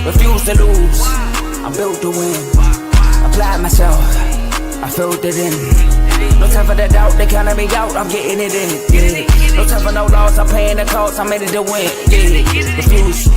refuse to lose. I'm built to win. Applied myself, I filled it in. No time for the doubt, they counted me out, I'm getting it in. Yeah. No time for no loss, I'm paying the cost, I'm in it to win. Yeah. Refuse.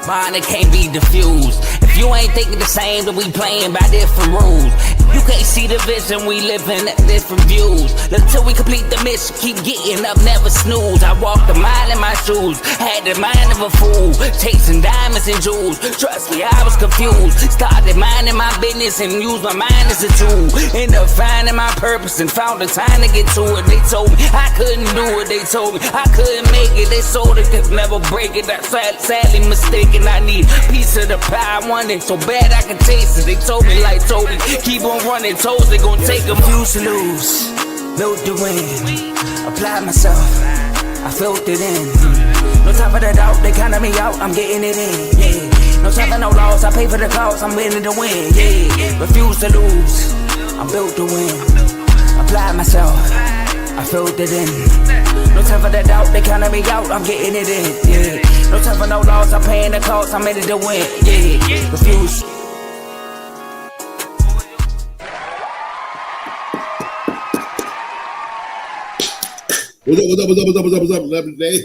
Mine, it can't be diffused. If you ain't thinking the same, then we playing by different rules. You can't see the vision, we living at different views. Until we complete the mission, keep getting up, never snooze. I walked a mile in my shoes, had the mind of a fool, chasing diamonds and jewels. Trust me, I was confused. Started minding my business and used my mind as a tool. Ended up finding my purpose and found the time to get to it. They told me I couldn't do it, they told me I couldn't make it. They sold it, could never break it. That's sadly mistaken. I need a piece of the pie, I want it so bad I can taste it. They told me like Toby, keep on running toes, they gon' take them. Refuse to lose, built to win. Applied myself, I filled it in. No time for the doubt, they counted me out, I'm getting it in. Yeah. No time for no loss, I pay for the cost, I'm winning to win. Yeah. Refuse to lose, I'm built to win. Applied myself, I filled it in. No time for the doubt, they counted me out, I'm getting it in. Yeah. No time for no loss, I'm paying the cost, I'm in it to win. Yeah. Refuse. What's up?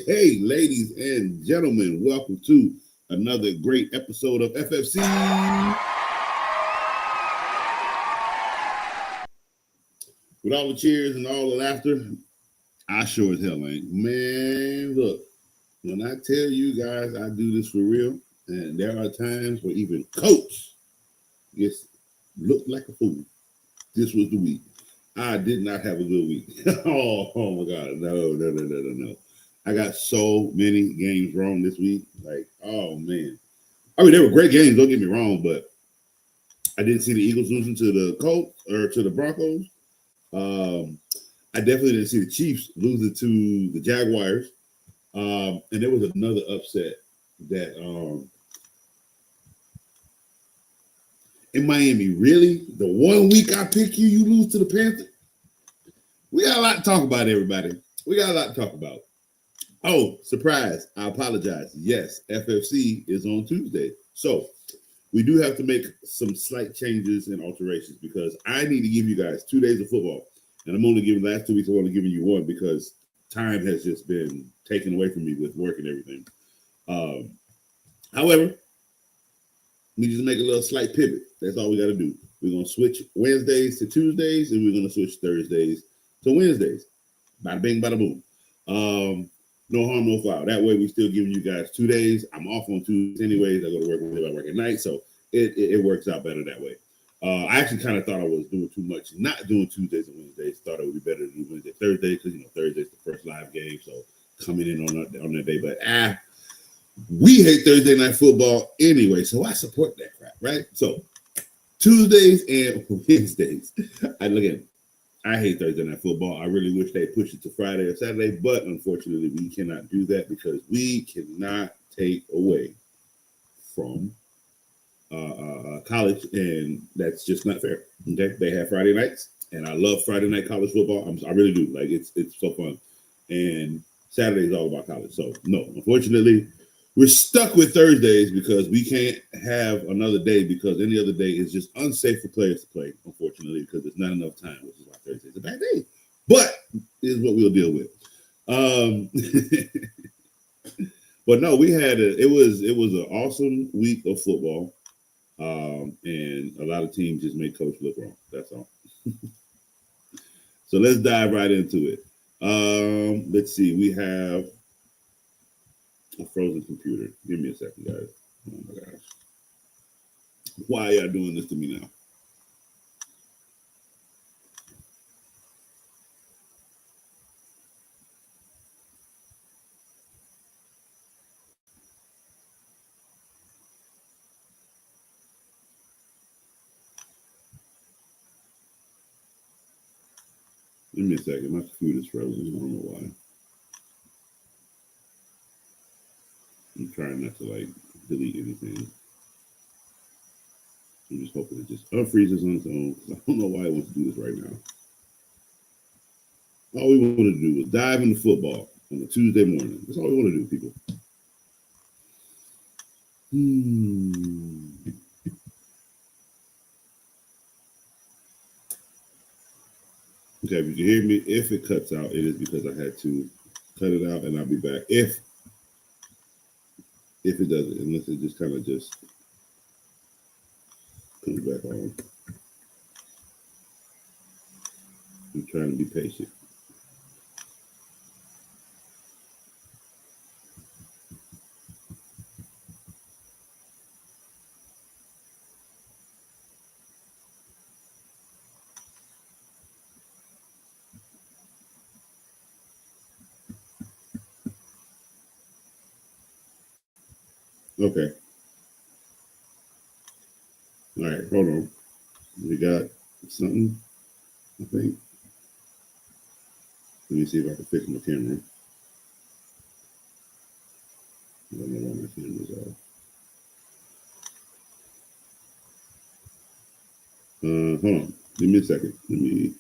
Hey, ladies and gentlemen, welcome to another great episode of FFC. With all the cheers and all the laughter, I sure as hell ain't. Man, look, when I tell you guys I do this for real, and there are times where even Coach gets looked like a fool. This was the week. I did not have a good week. oh my God. No. I got so many games wrong this week. Like, oh man. I mean, they were great games, don't get me wrong, but I didn't see the Eagles losing to the Colts or to the Broncos. I definitely didn't see the Chiefs losing to the Jaguars. And there was another upset that in Miami. Really? The 1 week I pick you, you lose to the Panthers? We got a lot to talk about, everybody. We got a lot to talk about. Oh, surprise. I apologize. Yes, FFC is on Tuesday. So we do have to make some slight changes and alterations because I need to give you guys 2 days of football. And I'm only giving last 2 weeks, I'm only giving you one because time has just been taken away from me with work and everything. However, we just make a little slight pivot. That's all we got to do. We're going to switch Wednesdays to Tuesdays, and we're going to switch Thursdays to Wednesdays. Bada bing, bada boom. No harm, no foul. That way, we're still giving you guys 2 days. I'm off on Tuesdays anyways. I go to work Wednesday, I work at night, so it works out better that way. I actually kind of thought I was doing too much, not doing Tuesdays and Wednesdays. Thought it would be better to do Wednesday, Thursday, because Thursday's the first live game, so coming in on that day. But we hate Thursday night football anyway, so I support that crap, right? So Tuesdays and Wednesdays. I hate Thursday night football. I really wish they pushed it to Friday or Saturday, but unfortunately we cannot do that because we cannot take away from college, and that's just not fair. Okay, they have Friday nights, and I love Friday night college football. I really do. Like it's so fun, and Saturday is all about college. So no, unfortunately, we're stuck with Thursdays because we can't have another day because any other day is just unsafe for players to play, unfortunately, because there's not enough time, which is why Thursday's a bad day. But is what we'll deal with. But no, it was an awesome week of football. And a lot of teams just make Coach look wrong. That's all. So let's dive right into it. Let's see. We have a frozen computer. Give me a second, guys. Oh my gosh. Why are y'all doing this to me now? Give me a second. My computer's frozen. I don't know why. I'm trying not to delete anything. I'm just hoping it just unfreezes on its own because I don't know why it wants to do this right now. All we want to do is dive into football on a Tuesday morning. That's all we want to do, people. Okay, if you can hear me, if it cuts out, it is because I had to cut it out, and I'll be back. If it doesn't, unless it just kind of just comes back on. I'm trying to be patient. Okay. All right, hold on. We got something, I think. Let me see if I can fix my camera. I don't know why my camera's off. Hold on. Give me a second. Let me.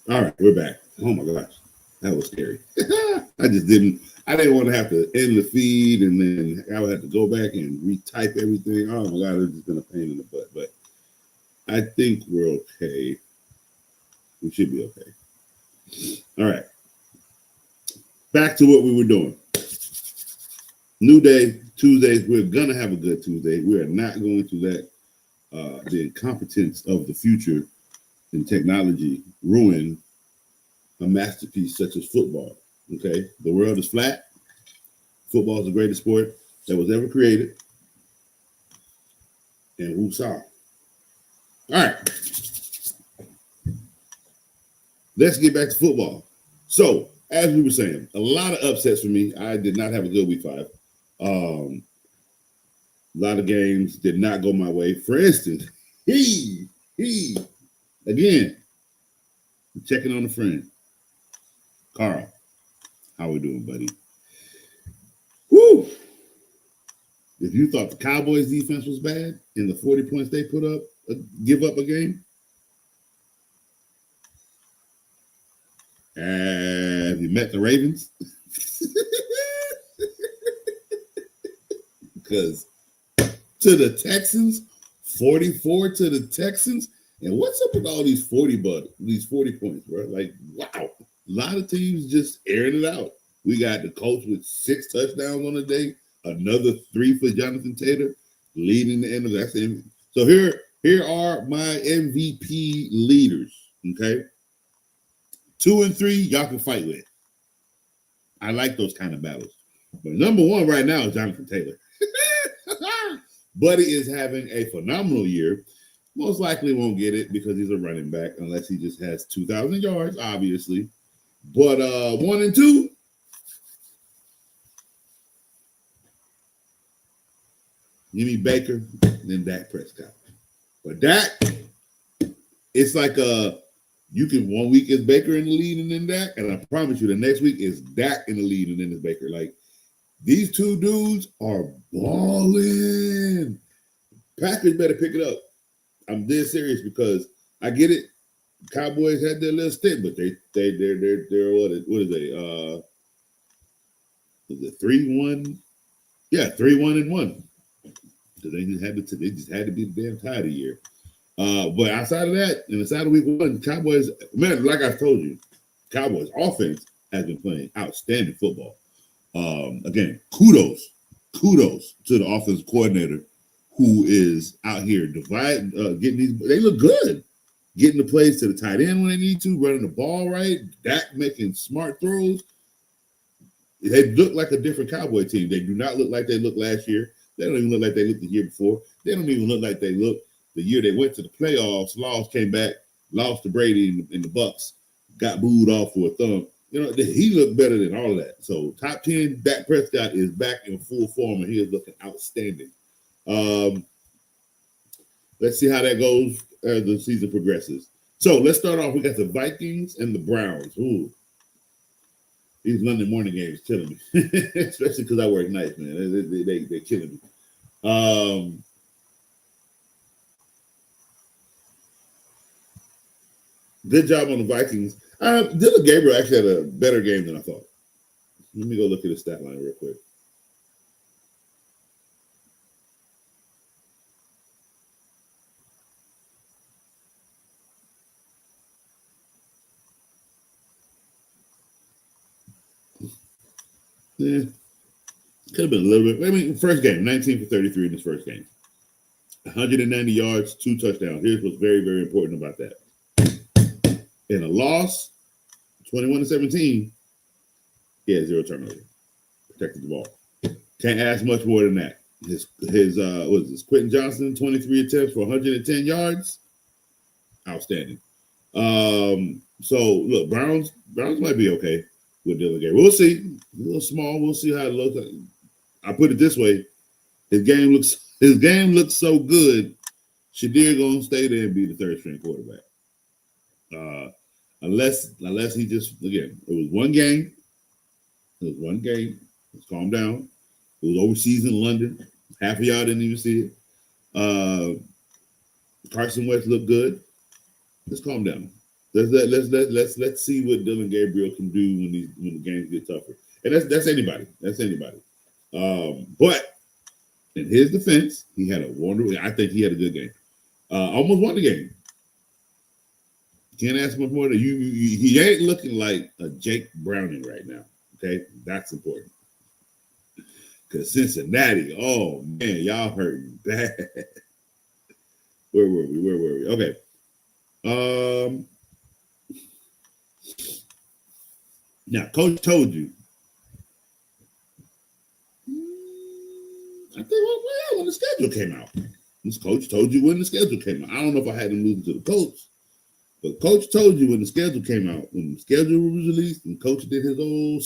All right, we're back. Oh my gosh, that was scary. I didn't want to have to end the feed and then I would have to go back and retype everything. Oh my God, it's just been a pain in the butt. But I think we're okay. We should be okay. All right. Back to what we were doing. New day, Tuesdays. We're gonna have a good Tuesday. We are not going to let the incompetence of the future in technology ruin a masterpiece such as football. Okay, the world is flat. Football is the greatest sport that was ever created. And who saw? All right, let's get back to football. So, as we were saying, a lot of upsets for me. I did not have a good week 5. A lot of games did not go my way. For instance, he again checking on a friend. Carl, how we doing, buddy? Woo! If you thought the Cowboys defense was bad and the 40 points they put up, give up a game, have you met the Ravens? Because to the Texans, 44 to the Texans, and what's up with all these 40 points, bro? Like, wow. A lot of teams just airing it out. We got the Colts with 6 touchdowns on the day, another 3 for Jonathan Taylor, leading the end of that. So here are my MVP leaders. Okay, 2 and 3, y'all can fight with. I like those kind of battles. But number 1 right now is Jonathan Taylor. Buddy is having a phenomenal year. Most likely won't get it because he's a running back unless he just has 2,000 yards, obviously. But 1 and 2, give me Baker, then Dak Prescott. But Dak, it's like you can 1 week is Baker in the lead and then Dak, and I promise you the next week is Dak in the lead and then it's Baker. Like these two dudes are balling. Packers better pick it up. I'm dead serious because I get it. Cowboys had their little stint, but they're what is they? Is it 3-1? Yeah, 3-1-1. So they just had to be the damn tired of the year. But outside of that, and outside of week 1, Cowboys, man, like I told you, Cowboys offense has been playing outstanding football. Again, kudos to the offensive coordinator who is out here getting these. They look good. Getting the plays to the tight end when they need to, running the ball right, Dak making smart throws. They look like a different Cowboy team. They do not look like they looked last year. They don't even look like they looked the year before. They don't even look like they looked the year they went to the playoffs, lost, came back, lost to Brady in the Bucks, got booed off for a thumb. You know, he looked better than all of that. So top 10, Dak Prescott is back in full form, and he is looking outstanding. Let's see how that goes as the season progresses. So let's start off. We got the Vikings and the Browns. Ooh, these Monday morning games killing me, especially because I work nights, man. They're killing me. Good job on the Vikings. Dylan Gabriel actually had a better game than I thought. Let me go look at his stat line real quick. Yeah, could have been a little bit. I mean, first game, 19 for 33 in his first game. 190 yards, 2 touchdowns. Here's what's very, very important about that. In a loss, 21-17, he had 0 turnovers. Protected the ball. Can't ask much more than that. His what is this? Quentin Johnson, 23 attempts for 110 yards. Outstanding. So look, Browns might be okay with Dylan Gabriel. We'll see. A little small. We'll see how it looks. I put it this way: his game looks so good. Shadir gonna stay there and be the third string quarterback. Unless he just, again, it was one game. Let's calm down. It was overseas in London. Half of y'all didn't even see it. Carson Wentz looked good. Let's calm down. Let's see what Dylan Gabriel can do when the games get tougher. And that's anybody. But in his defense, he had I think he had a good game. Almost won the game. Can't ask much more than you. He ain't looking like a Jake Browning right now. Okay, that's important. Because Cincinnati, oh man, y'all hurting bad. Where were we? Okay. Now, Coach told you. I think when the schedule came out. This coach told you when the schedule came out. I don't know if I had to listen to the coach. But Coach told you when the schedule came out, when the schedule was released, and Coach did his old,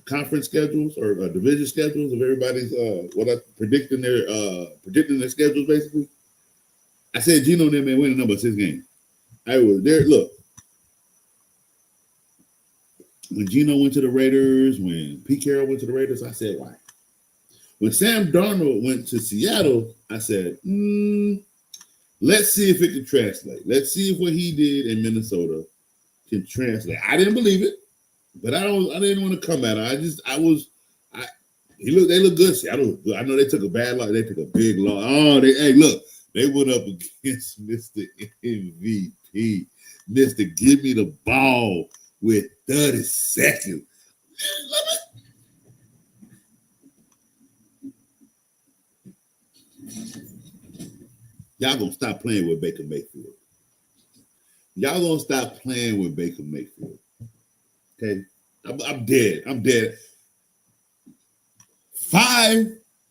conference schedules or division schedules of everybody's predicting their schedules basically. I said Gino and them ain't winning number 6 games. I was there. Look, when Gino went to the Raiders, when Pete Carroll went to the Raiders, I said why. When Sam Darnold went to Seattle, I said, let's see if it can translate. Let's see if what he did in Minnesota can translate. I didn't believe it, but I didn't want to come at him. They look good. Seattle, I know they took a bad loss. They took a big loss. Oh, they went up against Mr. MVP. Mr. Give me the ball with 30 seconds. Y'all gonna stop playing with Baker Mayfield. Okay? I'm dead. 5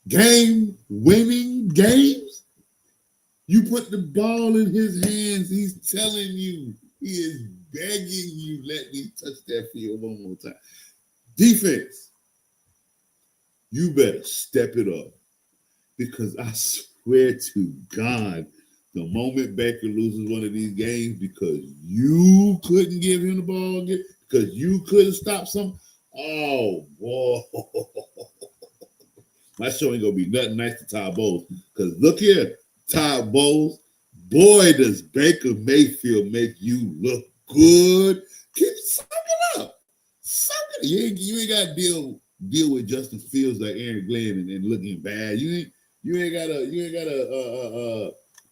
game winning games? You put the ball in his hands. He's telling you. He is begging you, let me touch that field one more time. Defense, you better step it up. Because I swear to God, the moment Baker loses one of these games because you couldn't give him the ball again, because you couldn't stop some, oh, boy. My show ain't going to be nothing nice to Todd Bowles. Because look here, Todd Bowles, boy, does Baker Mayfield make you look good. Keep sucking up. You ain't got to deal with Justin Fields like Aaron Glenn and looking bad. You ain't gotta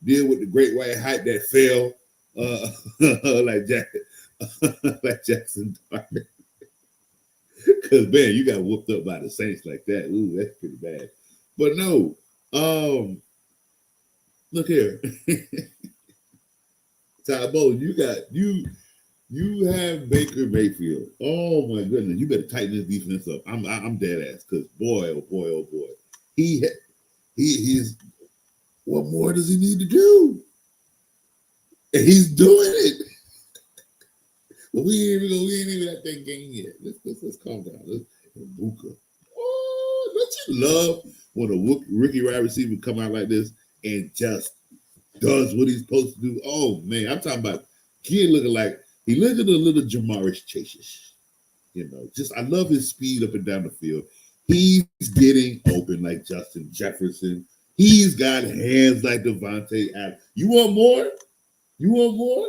deal with the great white hype that fell like Jackson Dart. Because man, you got whooped up by the Saints like that. Ooh, that's pretty bad. But no, look here, Todd Bowles, you have Baker Mayfield. Oh my goodness, you better tighten this defense up. I'm dead ass because boy, oh boy, he's what more does he need to do? And he's doing it. But we ain't even at that game yet. Let's calm down. Buka. Oh, don't you love when a rookie wide receiver come out like this and just does what he's supposed to do? Oh man, I'm talking about kid looking like he looked a little Jamaris Chase. Just I love his speed up and down the field. He's getting open like Justin Jefferson. He's got hands like Devontae Adams. You want more? You want more?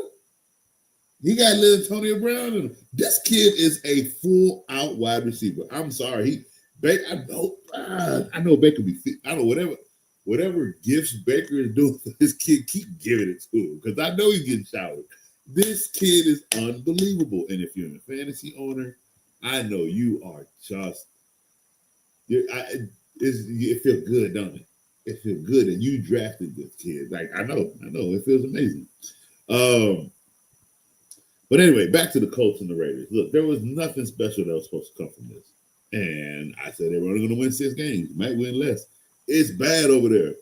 He got little Antonio Brown in him. This kid is a full-out wide receiver. I'm sorry. I know Baker be fit. I don't know whatever gifts Baker is doing for this kid, keep giving it to him because I know he's getting showered. This kid is unbelievable. And if you're a fantasy owner, I know you are just it feels good, don't it? It feels good that you drafted this kid. Like I know, it feels amazing. But anyway, back to the Colts and the Raiders. Look, there was nothing special that was supposed to come from this. And I said they were only going to win 6 games. Might win less. It's bad over there.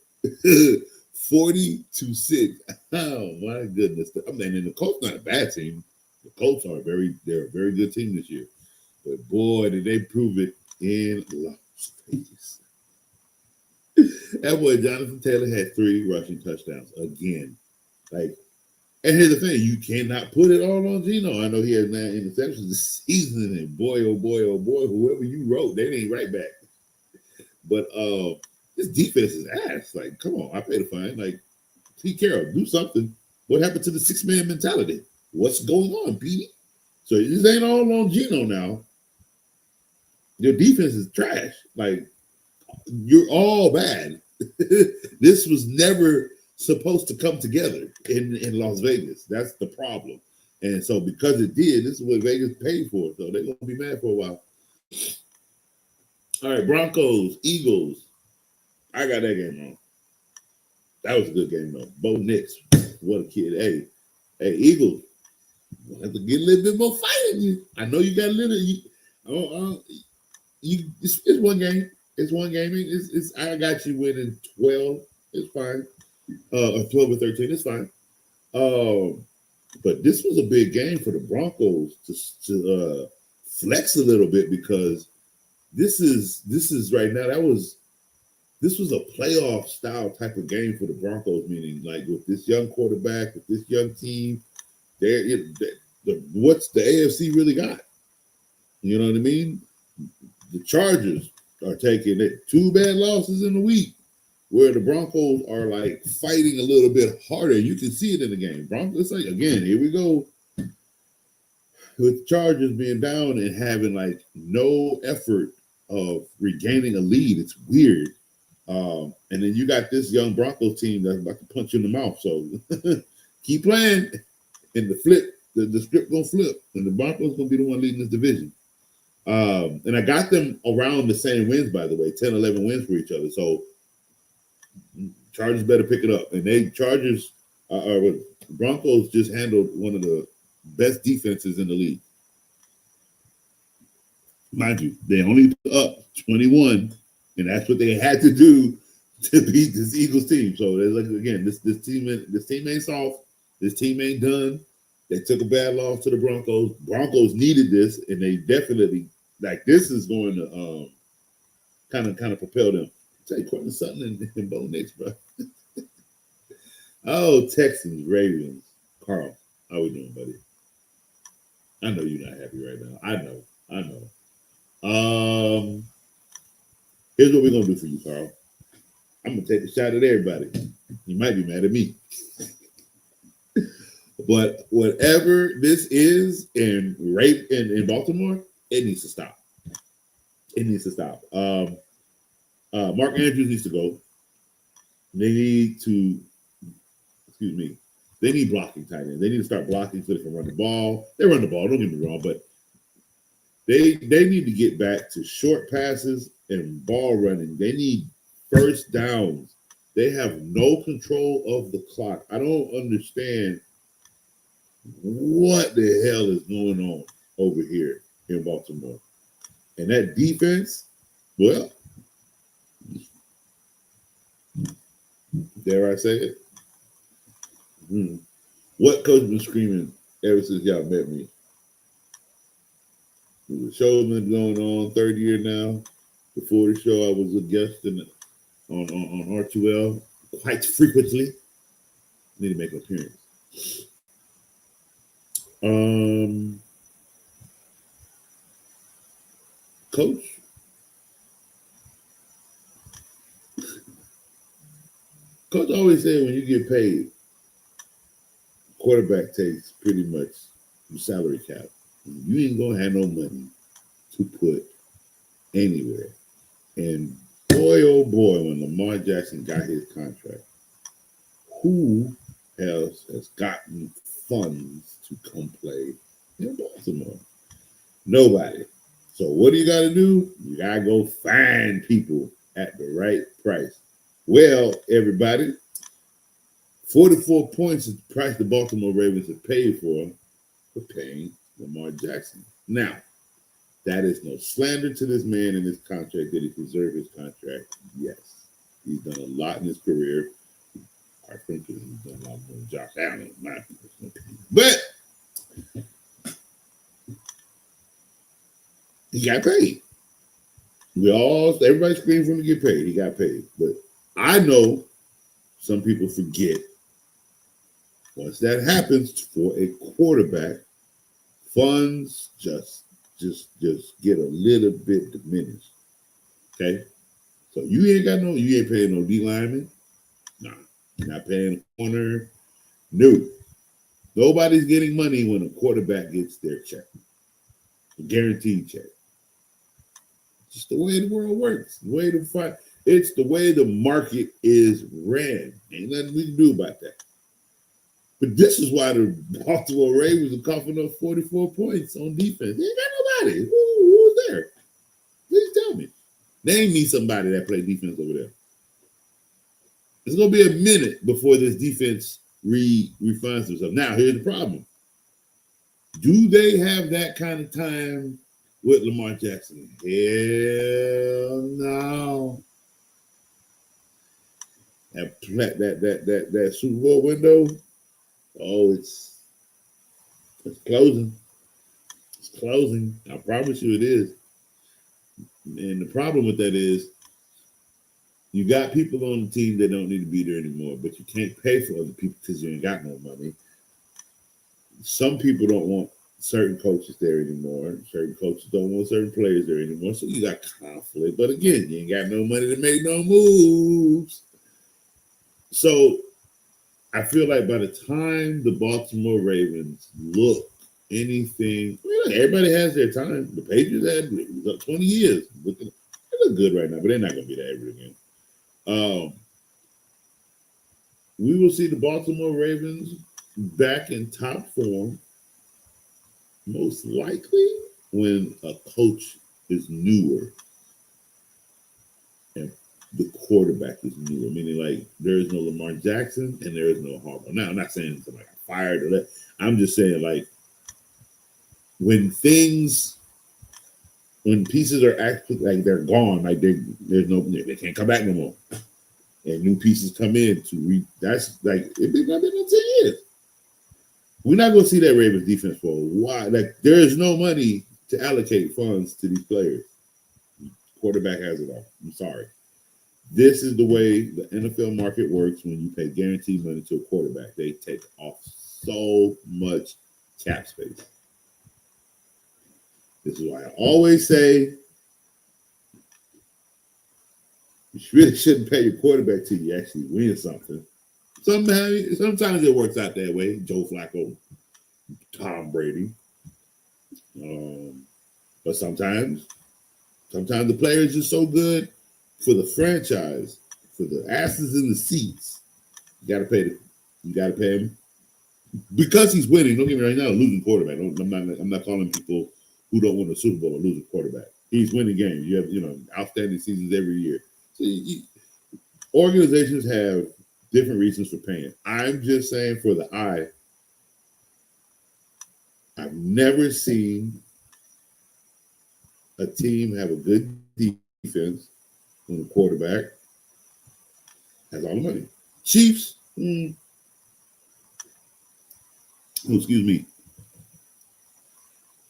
40-6. Oh my goodness. I mean, and the Colts not a bad team. The Colts are they're a very good team this year. But boy, did they prove it in Las Vegas. That boy Jonathan Taylor had 3 rushing touchdowns again. And here's the thing, you cannot put it all on Geno. I know he has 9 interceptions this season, and boy, whoever you wrote, they ain't right back. But this defense is ass. Like, come on, I paid a fine. Like, Pete Carroll, do something. What happened to the 6-man mentality? What's going on, Pete? So this ain't all on Geno now. Your defense is trash. Like, you're all bad. This was never supposed to come together in Las Vegas. That's the problem. And so because it did, this is what Vegas paid for. So they're going to be mad for a while. All right, Broncos, Eagles. I got that game wrong. That was a good game, though. Bo Nix, what a kid. Hey, Eagles, you'll have to get a little bit more fight in you. I know you got a little. It's one game. It's one game. I got you winning 12. It's fine. 12 or 13, it's fine. But this was a big game for the Broncos to flex a little bit because this is right now. This was a playoff style type of game for the Broncos, meaning like with this young quarterback, with this young team, what's the AFC really got? You know what I mean? The Chargers are taking 2 bad losses in a week, where the Broncos are like fighting a little bit harder. You can see it in the game. Broncos, like, again, here we go. With the Chargers being down and having like no effort of regaining a lead. It's weird. And then you got this young Broncos team that's about to punch you in the mouth. So keep playing. And the script gonna flip. And the Broncos gonna be the one leading this division. And I got them around the same wins, by the way, 10, 11 wins for each other. So Chargers better pick it up. And Broncos just handled one of the best defenses in the league. Mind you, they only up 21, and that's what they had to do to beat this Eagles team. So again, this team ain't soft. This team ain't done. They took a bad loss to the Broncos. Broncos needed this, and they definitely this is going to kind of propel them. I'll tell you, Courtland Sutton and Bo Nix, bro. Oh, Texans, Ravens, Carl, how we doing, buddy? I know you're not happy right now. I know. Here's what we're gonna do for you, Carl. I'm gonna take a shot at everybody. You might be mad at me. But whatever this is in Baltimore, it needs to stop. It needs to stop. Mark Andrews needs to go. They need blocking tight ends. They need to start blocking so they can run the ball. They run the ball, don't get me wrong, but they need to get back to short passes and ball running. They need first downs. They have no control of the clock. I don't understand what the hell is going on over here in Baltimore. And that defense, well, dare I say it? What coach been screaming ever since y'all met me? The show's been going on, 3rd year now. Before the show, I was a guest on R2L quite frequently. Need to make an appearance. Coach, Coach always said when you get paid, quarterback takes pretty much the salary cap. You ain't gonna have no money to put anywhere. And boy, oh boy, when Lamar Jackson got his contract, who else has gotten funds to come play in Baltimore? Nobody. So what do you got to do? You got to go find people at the right price. Well, everybody, 44 points is the price the Baltimore Ravens have paid for paying Lamar Jackson. Now, that is no slander to this man and his contract. Did he deserve his contract? Yes. He's done a lot in his career. I think he's done a lot more than Josh Allen, in my opinion. But he got paid. Everybody screams for him to get paid. He got paid. But I know some people forget once that happens for a quarterback, funds just get a little bit diminished. Okay? So you ain't paying no D lineman. Nah. You're not paying a corner. No. Nobody's getting money when a quarterback gets their check. A guaranteed check. Just the way the world works. It's the way the market is ran. Ain't nothing we can do about that. But this is why the Baltimore Ravens are coughing up 44 points on defense. They ain't got nobody. Who's there? Please tell me. Name me somebody that played defense over there. It's going to be a minute before this defense refines themselves. Now, here's the problem. Do they have that kind of time with Lamar Jackson? Hell no. That Super Bowl window, it's closing. It's closing. I promise you it is. And the problem with that is you got people on the team that don't need to be there anymore, but you can't pay for other people because you ain't got no money. Some people don't want certain coaches there anymore. Certain coaches don't want certain players there anymore. So you got conflict. But again, you ain't got no money to make no moves. So I feel like by the time the Baltimore Ravens look anything, everybody has their time. The Patriots had 20 years. They look good right now, but they're not going to be that ever again. We will see the Baltimore Ravens back in top form, most likely when a coach is newer and the quarterback is newer, meaning like there is no Lamar Jackson and there is no Harbaugh. Now, I'm not saying somebody got fired or that. I'm just saying like when pieces are actually like they're gone, like they can't come back no more. And new pieces come in that's like it's been 10 years. We're not going to see that Ravens defense for a while. Like there is no money to allocate funds to these players. Quarterback has it all. I'm sorry. This is the way the NFL market works when you pay guaranteed money to a quarterback. They take off so much cap space. This is why I always say you really shouldn't pay your quarterback till you actually win something. Sometimes it works out that way. Joe Flacco, Tom Brady. But sometimes the player is just so good for the franchise, for the asses in the seats. You got to pay him because he's winning. Don't get me wrong, he's not a losing quarterback. I'm not calling people who don't win the Super Bowl a losing quarterback. He's winning games. You have outstanding seasons every year. So organizations have different reasons for paying. I'm just saying for the eye, I've never seen a team have a good defense when the quarterback has all the money. Chiefs, excuse me.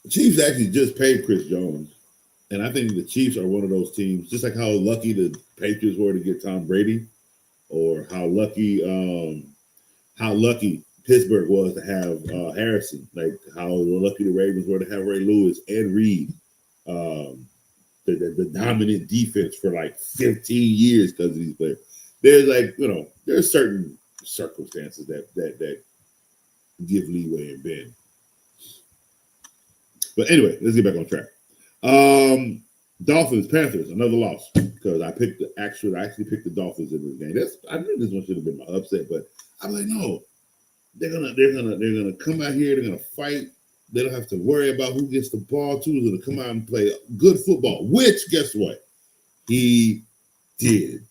The Chiefs actually just paid Chris Jones. And I think the Chiefs are one of those teams, just like how lucky the Patriots were to get Tom Brady, or how lucky Pittsburgh was to have Harrison, like how lucky the Ravens were to have Ray Lewis and Reed, the dominant defense for like 15 years because of these players. there's like, there's certain circumstances that give leeway and bend. But anyway, let's get back on track. Dolphins, Panthers, another loss because I actually picked the Dolphins in this game. I knew this one should have been my upset, but I'm like, no, they're gonna come out here, they're gonna fight. They don't have to worry about who gets the ball too. They're gonna come out and play good football, which guess what? He did.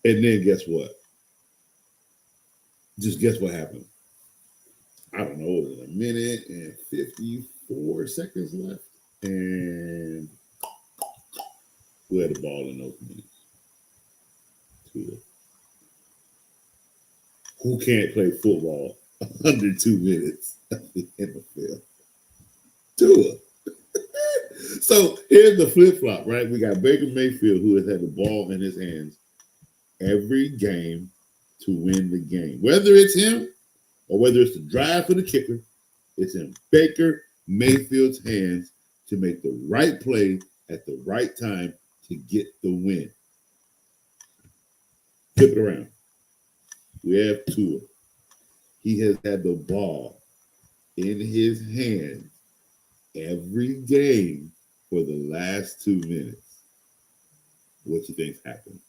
And then guess what? Just guess what happened? I don't know, it was a minute and 54 seconds left. And who had the ball in those minutes? Tua. Who can't play football under 2 minutes in the field? Tua. So here's the flip-flop, right? We got Baker Mayfield, who has had the ball in his hands every game to win the game. Whether it's him or whether it's the drive for the kicker, it's in Baker Mayfield's hands to make the right play at the right time to get the win. Flip it around. We have Tua. He has had the ball in his hands every game for the last 2 minutes. What you think's happened?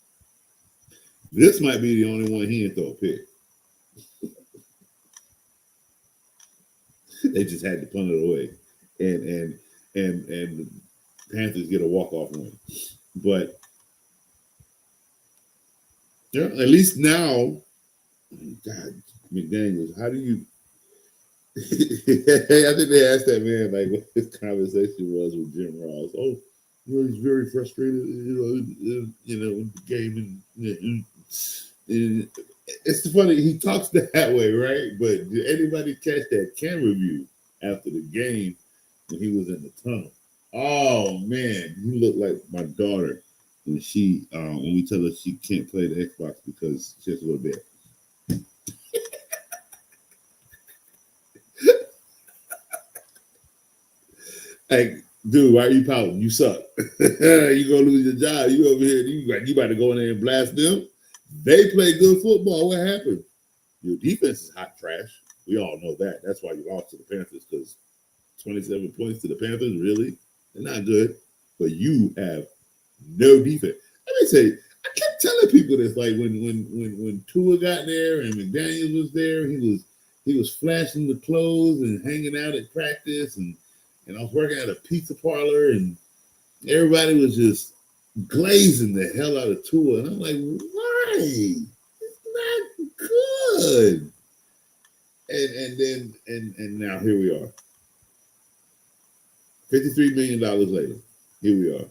This might be the only one he didn't throw a pick. They just had to punt it away, and the Panthers get a walk-off win. But yeah, at least now, God, McDaniels, how do you? I think they asked that man like what his conversation was with Jim Ross. Oh, he's very frustrated, in the game, and it's funny he talks that way, right? But did anybody catch that camera view after the game when he was in the tunnel? Oh man, he looked like my daughter when when we tell her she can't play the Xbox because she has to go to bed. Like, dude, why are you pouting? You suck. You gonna lose your job. You over here, you about to go in there and blast them. They play good football. What happened? Your defense is hot trash. We all know that. That's why you lost to the Panthers, because 27 points to the Panthers, really? They're not good. But you have no defense. Let me say, I kept telling people this, like when Tua got there and McDaniels was there, he was flashing the clothes and hanging out at practice, and I was working at a pizza parlor, and everybody was just glazing the hell out of Tua. And I'm like, why? It's not good. And now here we are. $53 million later. Here we are.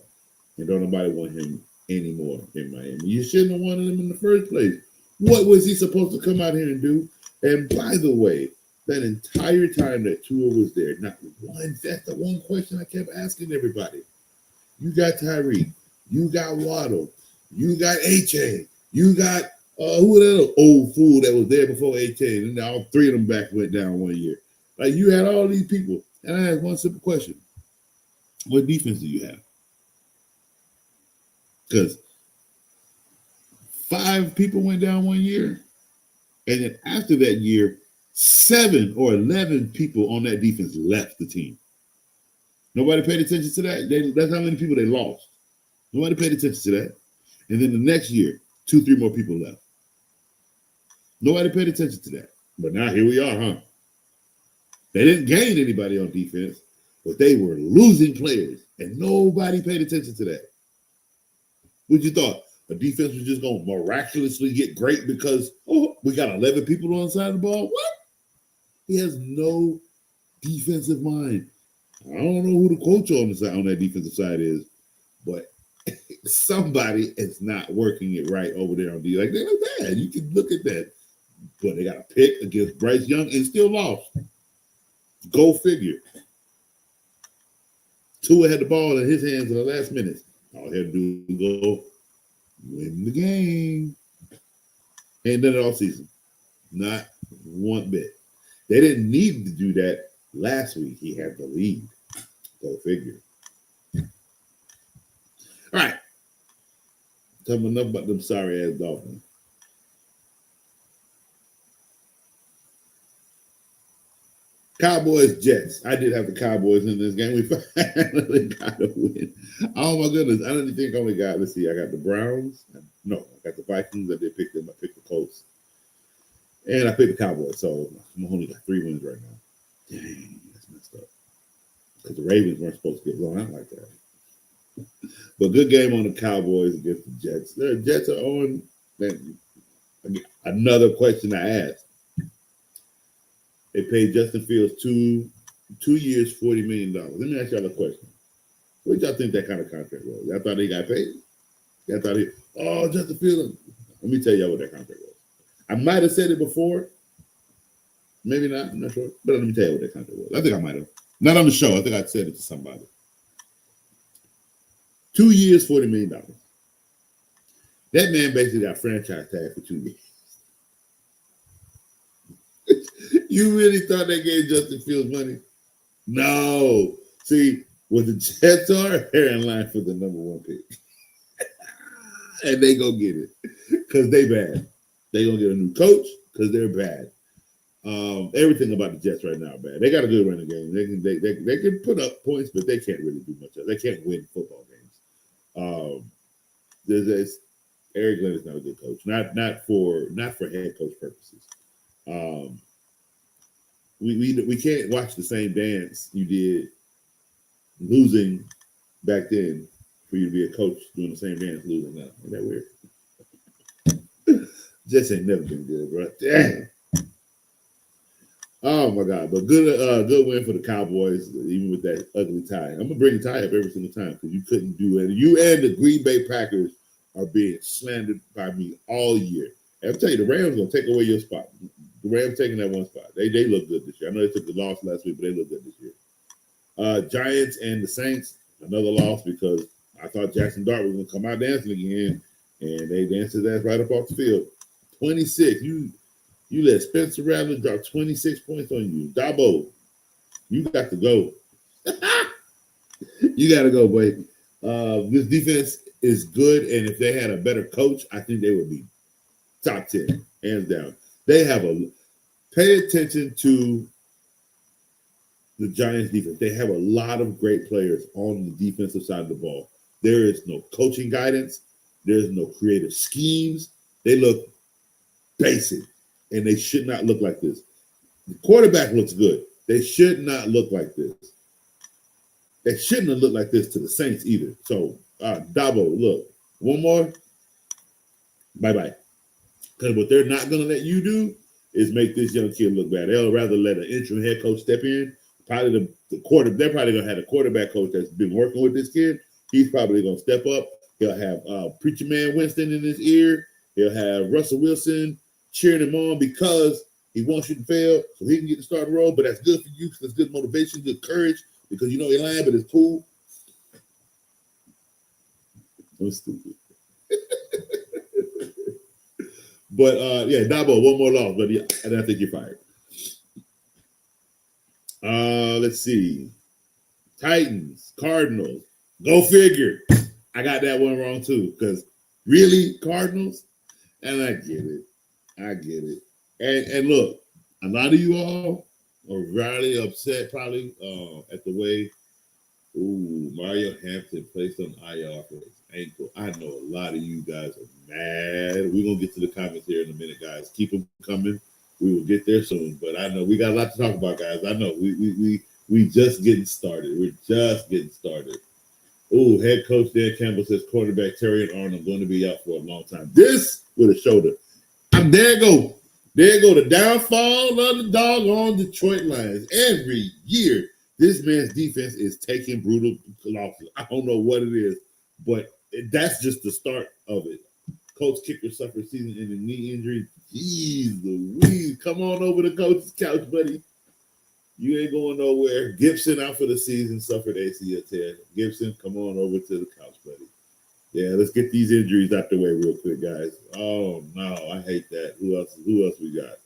And don't nobody want him anymore in Miami. You shouldn't have wanted him in the first place. What was he supposed to come out here and do? And by the way, that entire time that Tua was there, that's the one question I kept asking everybody. You got Tyreek, you got Waddle, you got H.A., you got who that old fool that was there before H.A., and all three of them back went down one year. Like, you had all these people. And I had one simple question. What defense do you have? Because 5 people went down one year, and then after that year, 7 or 11 people on that defense left the team. Nobody paid attention to that. That's how many people they lost. Nobody paid attention to that. And then the next year, 2-3 more people left. Nobody paid attention to that. But now here we are, huh? They didn't gain anybody on defense, but they were losing players, and nobody paid attention to that. What you thought? A defense was just going to miraculously get great because, we got 11 people on the side of the ball? What? He has no defensive mind. I don't know who the coach on that defensive side is, but somebody is not working it right over there on D. Like, they're bad. You can look at that. But they got a pick against Bryce Young and still lost. Go figure. Tua had the ball in his hands in the last minute. All he had to do was go win the game. Ain't done it all season. Not one bit. They didn't need to do that last week. He had the lead. Go figure. All right. Tell me enough about them sorry ass Dolphins. Cowboys, Jets. I did have the Cowboys in this game. We finally got a win. Oh my goodness. I don't even think I only got, let's see, I got the Browns. No, I got the Vikings. I did pick them. I picked the Colts. And I picked the Cowboys. So I'm only got 3 wins right now. Dang, that's messed up. Because the Ravens weren't supposed to get blown out like that. But good game on the Cowboys against the Jets. The Jets are on. Another question I asked. They paid Justin Fields two years, $40 million. Let me ask y'all a question. What y'all think that kind of contract was? Y'all thought he got paid? Y'all thought Justin Fields. Let me tell y'all what that contract was. I might have said it before. Maybe not. I'm not sure. But let me tell you what that contract was. I think I might have. Not on the show. I think I said it to somebody. 2 years, $40 million. That man basically got franchise tag for 2 years. You really thought they gave Justin Fields money? No. See, what the Jets are, they're in line for the number 1 pick. And they go get it. Because they bad. They gonna get a new coach because they're bad. Everything about the Jets right now bad. They got a good running game. They can put up points, but they can't really do much of it. They can't win football games. Eric Glenn is not a good coach. Not for head coach purposes. We can't watch the same dance you did losing back then for you to be a coach doing the same dance losing now. Isn't that weird? Jets ain't never been good, bro. Damn. Oh my God! But good win for the Cowboys, even with that ugly tie. I'm gonna bring the tie up every single time because you couldn't do it. You and the Green Bay Packers are being slandered by me all year. And I'll tell you, the Rams gonna take away your spot. The Rams taking that 1 spot. They look good this year. I know they took the loss last week, but they look good this year. Giants and the Saints, another loss because I thought Jackson Dart was gonna come out dancing again, and they danced his ass right up off the field. 26. You let Spencer Rattler drop 26 points on you. Dabo, you got to go. You got to go, boy. This defense is good, and if they had a better coach, I think they would be top 10, hands down. Pay attention to the Giants defense. They have a lot of great players on the defensive side of the ball. There is no coaching guidance. There's no creative schemes. They look basic, and they should not look like this. The quarterback looks good. They should not look like this. They shouldn't have looked like this to the Saints either. So, Dabo, look, one more, bye-bye. Because what they're not going to let you do is make this young kid look bad. They'll rather let an interim head coach step in. Probably they're probably going to have a quarterback coach that's been working with this kid. He's probably going to step up. He'll have Preacher Man Winston in his ear. He'll have Russell Wilson cheering him on because he wants you to fail so he can get the starting role. But that's good for you because it's good motivation, good courage because you know you're lying, but it's cool. I'm stupid. But, Dabo, one more loss, but yeah, and I think you're fired. Let's see. Titans, Cardinals. Go figure. I got that one wrong, too, because really, Cardinals? And I get it. And look, a lot of you all are really upset probably at the way Mario Hampton placed on IR for his ankle. I know a lot of you guys are mad. We're going to get to the comments here in a minute, guys. Keep them coming. We will get there soon. But I know we got a lot to talk about, guys. I know we just getting started. We're just getting started. Head coach Dan Campbell says quarterback Terry Arnold going to be out for a long time. This with a shoulder. There go the downfall of the doggone Detroit Lions. Every year, this man's defense is taking brutal losses. I don't know what it is, but that's just the start of it. Coach Kicker suffered season-ending knee injury. Jeez Louise, come on over to coach's couch, buddy. You ain't going nowhere. Gibson out for the season, suffered ACL tear. Gibson, come on over to the couch, buddy. Yeah, let's get these injuries out the way real quick, guys. Oh, no, I hate that. Who else we got?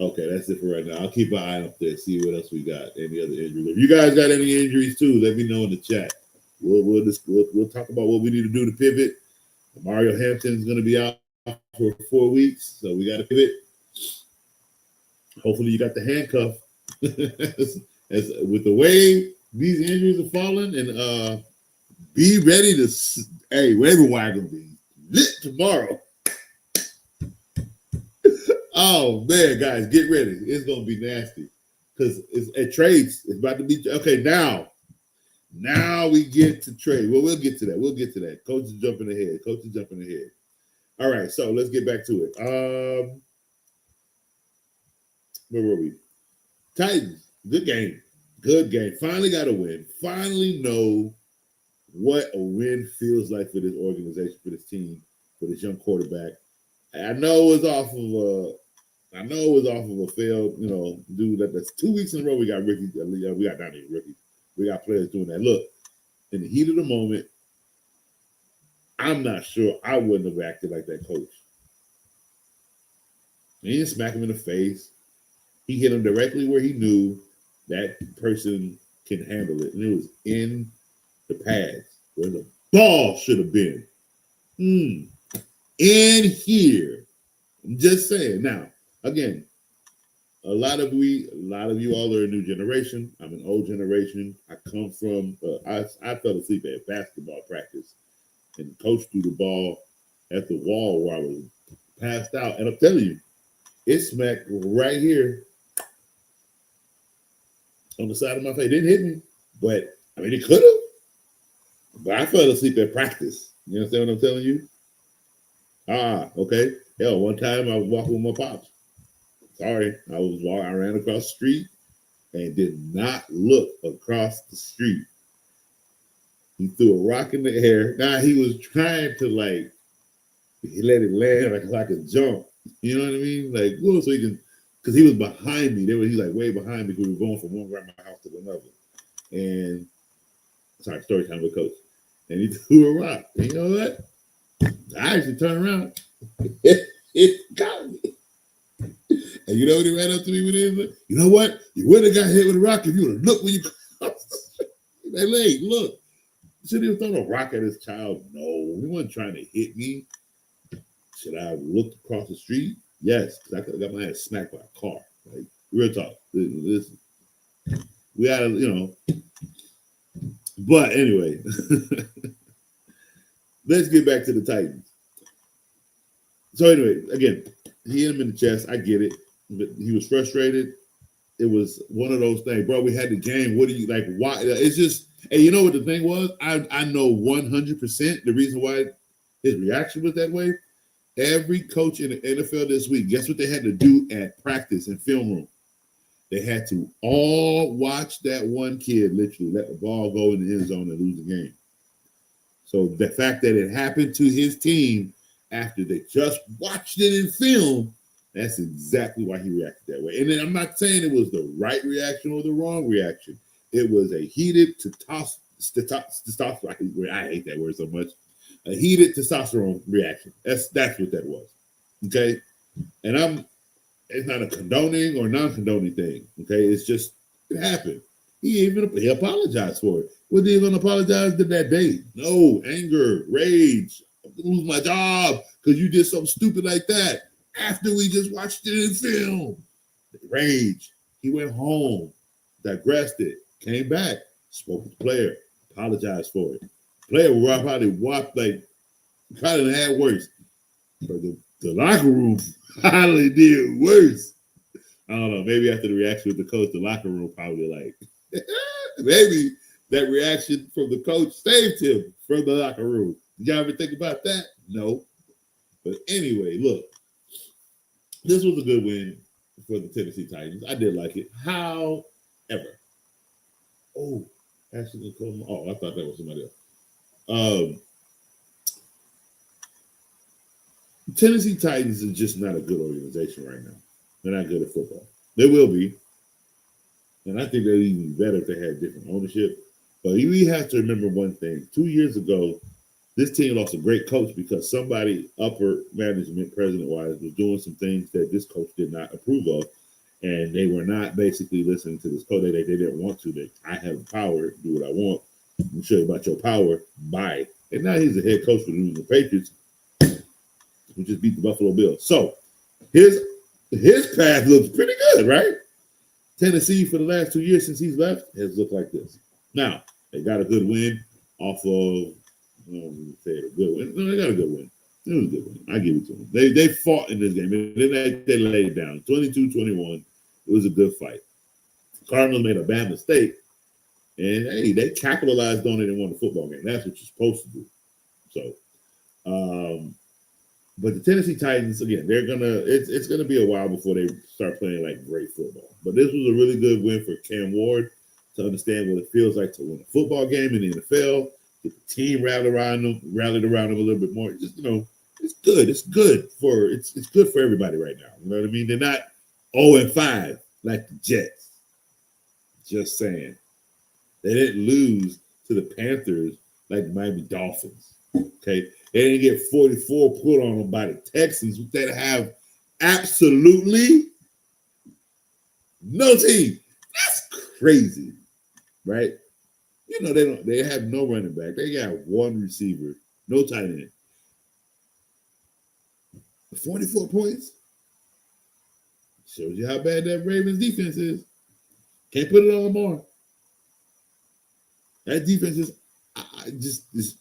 Okay, that's it for right now. I'll keep an eye up there, see what else we got. Any other injuries? If you guys got any injuries too, let me know in the chat. We'll talk about what we need to do to pivot. Mario Hampton's going to be out for 4 weeks, so we got to pivot. Hopefully, you got the handcuff. as with the way these injuries are falling, and be ready to waiver wire gonna be lit tomorrow. Oh man, guys, get ready. It's gonna be nasty because it's at trades. It's about to be okay now. Now we get to trade. Well, we'll get to that. Coach is jumping ahead. All right, so let's get back to it. Where were we? Titans, good game. Finally got a win. Finally know what a win feels like for this organization, for this team, for this young quarterback. I know it was off of a failed, dude. That's 2 weeks in a row we got rookies. We got not even rookies. We got players doing that. Look, in the heat of the moment, I'm not sure I wouldn't have acted like that coach. He didn't smack him in the face. He hit him directly where he knew that person can handle it. And it was in the pads where the ball should have been. In here. I'm just saying. Now, again, a lot of you all are a new generation. I'm an old generation. I come from, I fell asleep at basketball practice and the coach threw the ball at the wall where I was passed out. And I'm telling you, it smacked right here on the side of my face. It didn't hit me, but I mean, it could have. But I fell asleep at practice. You understand what I'm telling you? Okay. Hell, one time I was walking with my pops. Sorry, I ran across the street and did not look across the street. He threw a rock in the air. Now he was trying to he let it land like a jump. You know what I mean? Like, well, so he can, because he was behind me. He's like way behind me because we were going from one grandma's house to another. And sorry, story time with Coach. And he threw a rock. And you know what? I actually turned around. It got me. And you know what he ran up to me with his? You know what? You wouldn't have got hit with a rock if you would have looked when you crossed. Hey, look. Should he have thrown a rock at his child? No, he wasn't trying to hit me. Should I have looked across the street? Yes, because I could have got my ass smacked by a car. Like, real talk. Listen. We gotta, But anyway, let's get back to the Titans. So anyway, again, he hit him in the chest. I get it. But he was frustrated. It was one of those things, bro. We had the game. What do you like? Why? It's just, and you know what the thing was? I know 100% the reason why his reaction was that way. Every coach in the NFL this week, guess what they had to do at practice and film room? They had to all watch that one kid literally let the ball go in the end zone and lose the game. So the fact that it happened to his team after they just watched it in film, that's exactly why he reacted that way. And then I'm not saying it was the right reaction or the wrong reaction. It was a heated testosterone. I hate that word so much. A heated testosterone reaction. That's what that was. Okay? And it's not a condoning or non-condoning thing. Okay? It's just, it happened. He apologized for it. Was he going to apologize to that day? No. Anger, rage, lose my job because you did something stupid like that. After we just watched it in film. Rage. He went home, digressed it, came back, spoke with the player, apologized for it. Player probably had worse. But the locker room probably did worse. I don't know. Maybe after the reaction with the coach, the locker room probably maybe that reaction from the coach saved him from the locker room. Did y'all ever think about that? No. But anyway, look. This was a good win for the Tennessee Titans. I did like it. However, actually, I thought that was somebody else. Tennessee Titans is just not a good organization right now. They're not good at football. They will be. And I think they'd even be better if they had different ownership. But we have to remember one thing. 2 years ago, this team lost a great coach because somebody upper management, president-wise, was doing some things that this coach did not approve of. And they were not basically listening to this coach. They didn't want to. I have the power, do what I want. I'm sure about your power. Bye. And now he's the head coach for the New England Patriots. who just beat the Buffalo Bills. So his path looks pretty good, right? Tennessee for the last 2 years since he's left has looked like this. Now they got a good win off of. I don't want to say a good win. No, they got a good win. It was a good win. I give it to them. They fought in this game, and then they laid it down 22-21. It was a good fight. Cardinals made a bad mistake, and hey, they capitalized on it and won the football game. That's what you're supposed to do. So, but the Tennessee Titans, again, it's gonna be a while before they start playing like great football. But this was a really good win for Cam Ward to understand what it feels like to win a football game in the NFL. Get the team rallied around them a little bit more. Just it's good. It's good for everybody right now. You know what I mean? They're not 0-5 like the Jets. Just saying. They didn't lose to the Panthers like the Miami Dolphins. Okay. They didn't get 44 put on them by the Texans that have absolutely no team. That's crazy. Right? You know, they have no running back. They got one receiver, no tight end. 44 points. Shows you how bad that Ravens defense is. Can't put it on Lamar. That defense is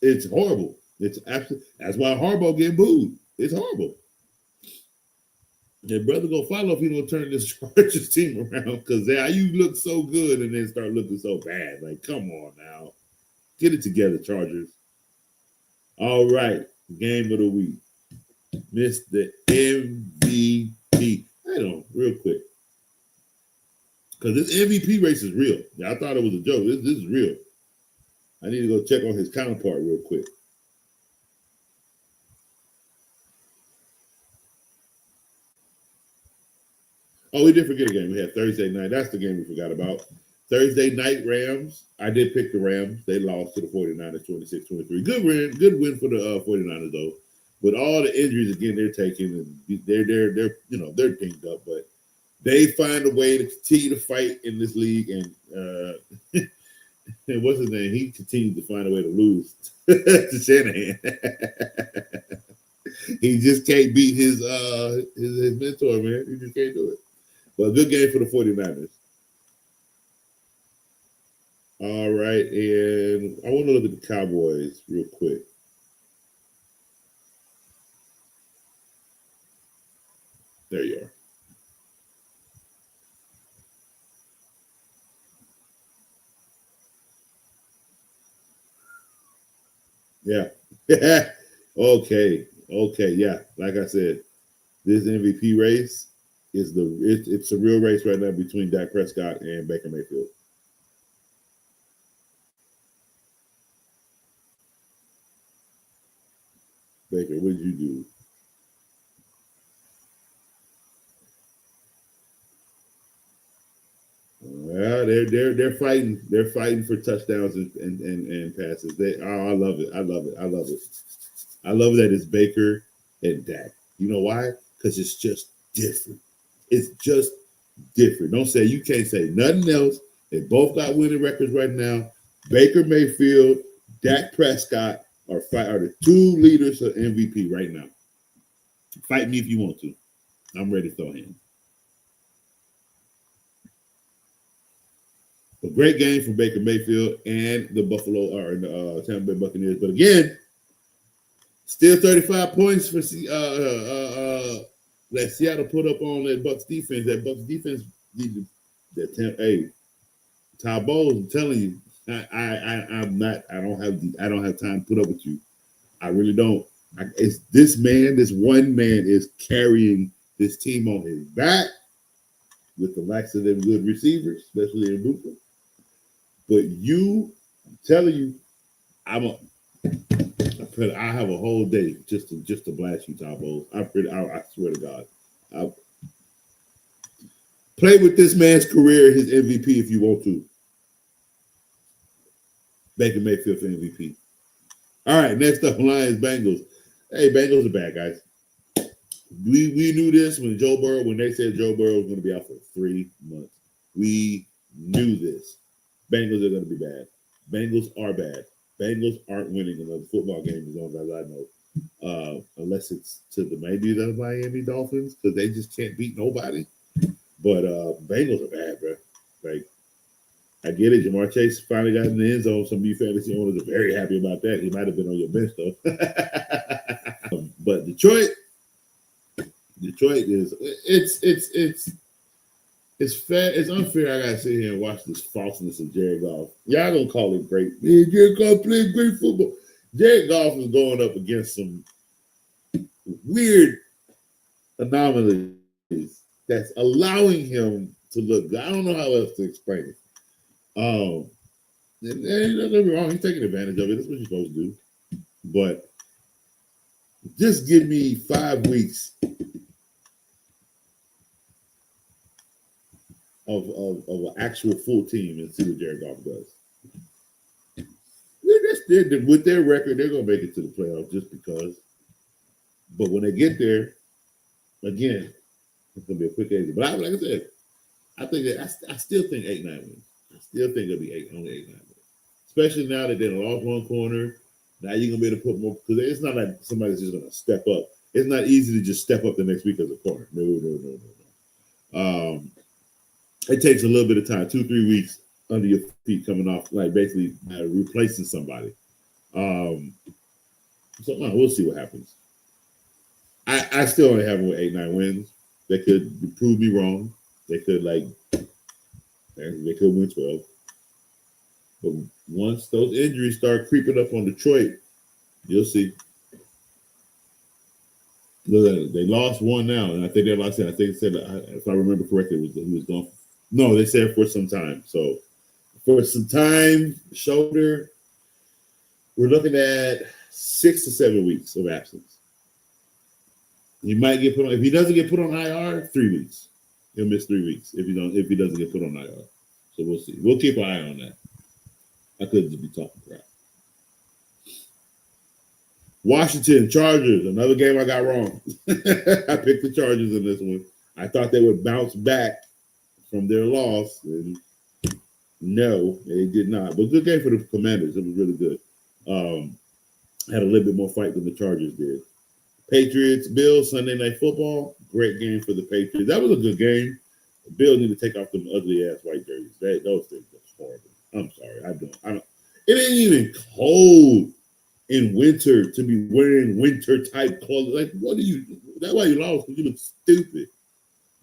it's horrible. It's absolutely, that's why Harbaugh getting booed. It's horrible. Your brother gonna follow if he don't turn this Chargers team around, because you look so good and then start looking so bad. Like, come on now. Get it together, Chargers. All right. Game of the week. Mr. MVP. Hold on, real quick. Because this MVP race is real. I thought it was a joke. This is real. I need to go check on his counterpart real quick. Oh, we did forget a game. We had Thursday night. That's the game we forgot about. Thursday night Rams. I did pick the Rams. They lost to the 49ers 26-23. Good win for the 49ers though. With all the injuries again they're taking, and they're dinged up, but they find a way to continue to fight in this league. And and what's his name? He continues to find a way to lose to Shanahan. He just can't beat his mentor, man. He just can't do it. But a good game for the 49ers. All right, and I want to look at the Cowboys real quick. There you are. Yeah. Okay. Yeah. Like I said, this MVP race is it's a real race right now between Dak Prescott and Baker Mayfield. Baker, what did you do? Well, they're fighting. They're fighting for touchdowns and passes. I love it. I love that it's Baker and Dak. You know why? Because it's just different. It's just different. You can't say nothing else. They both got winning records right now. Baker Mayfield, Dak Prescott are the two leaders of MVP right now. Fight me if you want to. I'm ready to throw hands. A great game from Baker Mayfield and the Tampa Bay Buccaneers. But again, still 35 points for that Seattle put up on that Bucs defense. That Bucs defense needed that. Todd Bowles, I'm telling you, I don't have time to put up with you. I really don't. It's this one man is carrying this team on his back with the likes of them good receivers, especially in Buffalo. But I'm telling you, I have a whole day just to blast you, Todd Bowles. I swear to God. Play with this man's career, his MVP, if you want to. Baker Mayfield for MVP. All right, next up, Lions Bengals. Hey, Bengals are bad, guys. We knew this when they said Joe Burrow was going to be out for 3 months. We knew this. Bengals are going to be bad. Bengals are bad. Bengals aren't winning another football game as long as I know. unless it's to maybe the Miami Dolphins because they just can't beat nobody. But Bengals are bad, bro. Like, I get it. Jamar Chase finally got in the end zone. Some of you fantasy owners are very happy about that. He might have been on your bench though. But Detroit is it's fair. It's unfair. I gotta sit here and watch this falseness of Jared Goff. Y'all gonna call it great. Man, Jared Goff played great football. Jared Goff is going up against some weird anomalies that's allowing him to look good. I don't know how else to explain it. And don't get me wrong, he's taking advantage of it. That's what you're supposed to do. But just give me 5 weeks of an actual full team and see what Jared Goff does. With their record, they're gonna make it to the playoffs just because. But when they get there, again, it's gonna be a quick exit. But like I said, I think that I still think 8-9 wins. I still think it'll be only 8-9 wins. Especially now that they lost one corner. Now you're gonna be able to put more because it's not like somebody's just gonna step up. It's not easy to just step up the next week as a corner. No. It takes a little bit of time, 2-3 weeks under your feet coming off, like basically replacing somebody. So we'll see what happens. I still only have them with 8-9 wins. They could prove me wrong. They could win 12. But once those injuries start creeping up on Detroit, you'll see. Look, they lost one now, and I think they lost it. I think it said, if I remember correctly, he was gone. No, they said for some time. So for some time, shoulder, we're looking at 6 to 7 weeks of absence. He might get put on. If he doesn't get put on IR, 3 weeks. He'll miss 3 weeks if he doesn't get put on IR. So we'll see. We'll keep an eye on that. I could just be talking crap. Washington Chargers, another game I got wrong. I picked the Chargers in this one. I thought they would bounce back from their loss, and no, they did not. But good game for the Commanders. It was really good. Had a little bit more fight than the Chargers did. Patriots, Bills, Sunday Night Football. Great game for the Patriots. That was a good game. The Bills need to take off them ugly ass white jerseys. Those things are horrible. I'm sorry. I don't. It ain't even cold in winter to be wearing winter type clothes. Like, what do you? That's why you lost, because you look stupid.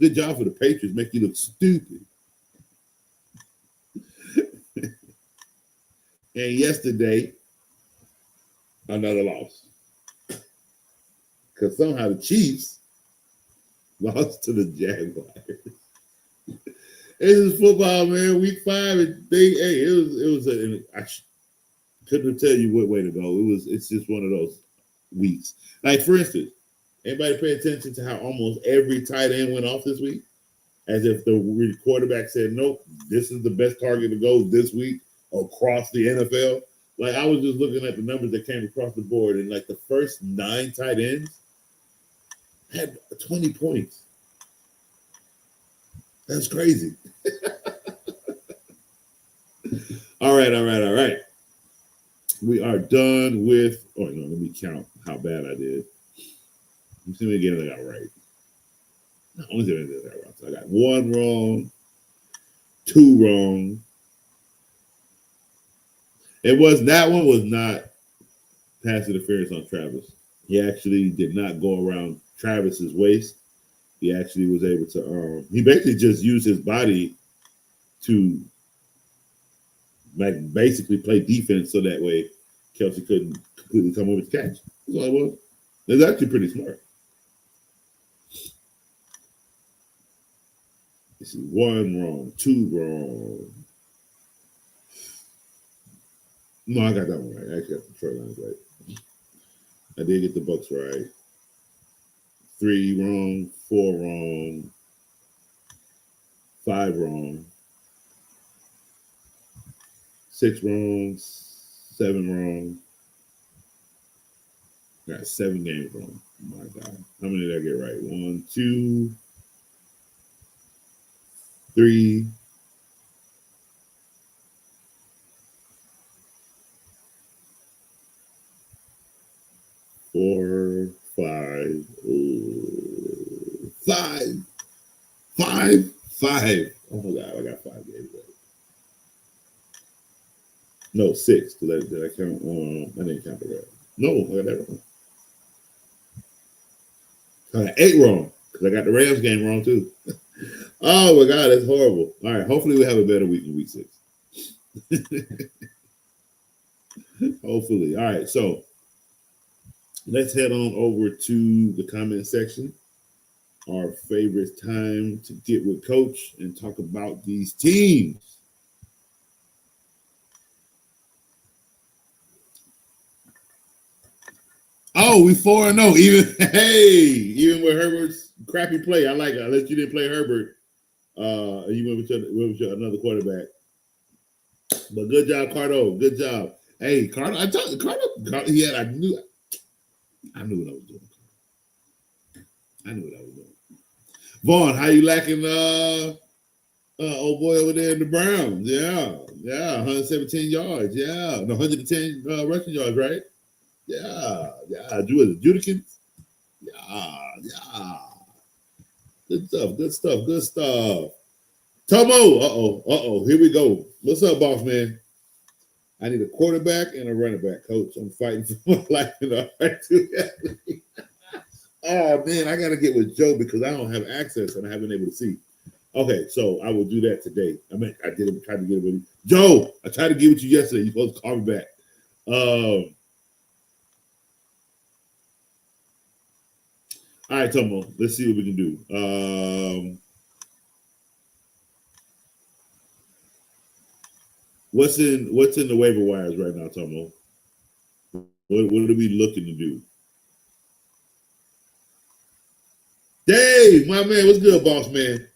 Good job for the Patriots, make you look stupid. And yesterday, another loss. Because somehow the Chiefs lost to the Jaguars. This is football, man. Week 5, and I couldn't tell you what way to go. It's just one of those weeks. Like, for instance, anybody pay attention to how almost every tight end went off this week? As if the quarterback said, nope, this is the best target to go this week across the NFL. Like, I was just looking at the numbers that came across the board, and like the first 9 tight ends had 20 points. That's crazy. All right. We are done with, let me count how bad I did. You see me again, I got right. No, I got right. So I got 1 wrong, 2 wrong. That one was not pass interference on Travis. He actually did not go around Travis's waist. He actually was able to, he basically just used his body to basically play defense so that way Kelsey couldn't completely come over to catch. That's all it was. It's actually pretty smart. Let's see, 1 wrong, 2 wrong. No, I got that one right. I actually got the Detroit Lions right. I did get the Bucks right. 3 wrong, 4 wrong, 5 wrong, 6 wrong, 7 wrong. Got 7 games wrong. Oh my God. How many did I get right? 1, 2, 3. 4, 5. Oh my God, I got 5 games right. No, 6. Did I count? I didn't count the Rams. No, I got that wrong. I got 8 wrong because I got the Rams game wrong too. Oh my God, that's horrible. All right, hopefully we have a better week in week 6. Hopefully. All right, so let's head on over to the comment section. Our favorite time to get with Coach and talk about these teams. Oh, we 4-0. Even with Herbert's crappy play, I like it. Unless you didn't play Herbert, you went with another quarterback. But good job, Cardo. Good job. Hey, Cardo. I told you, Cardo. Yeah, I knew what I was doing. I knew what I was doing. Vaughn, how you lacking? Old boy over there in the Browns. Yeah, 117 yards. Yeah, no, 110 rushing yards, right? Yeah. Judikins. Yeah. Good stuff. Tomo. Here we go. What's up, boss man? I need a quarterback and a running back, coach. I'm fighting for my life in the heart. Oh man, I gotta get with Joe because I don't have access and I haven't been able to see. Okay, so I will do that today. I tried to get it with you. Joe, I tried to get with you yesterday. You're supposed to call me back. All right, Tomo, let's see what we can do. What's in the waiver wires right now, Tomo? What are we looking to do? Dave, my man, what's good, boss man?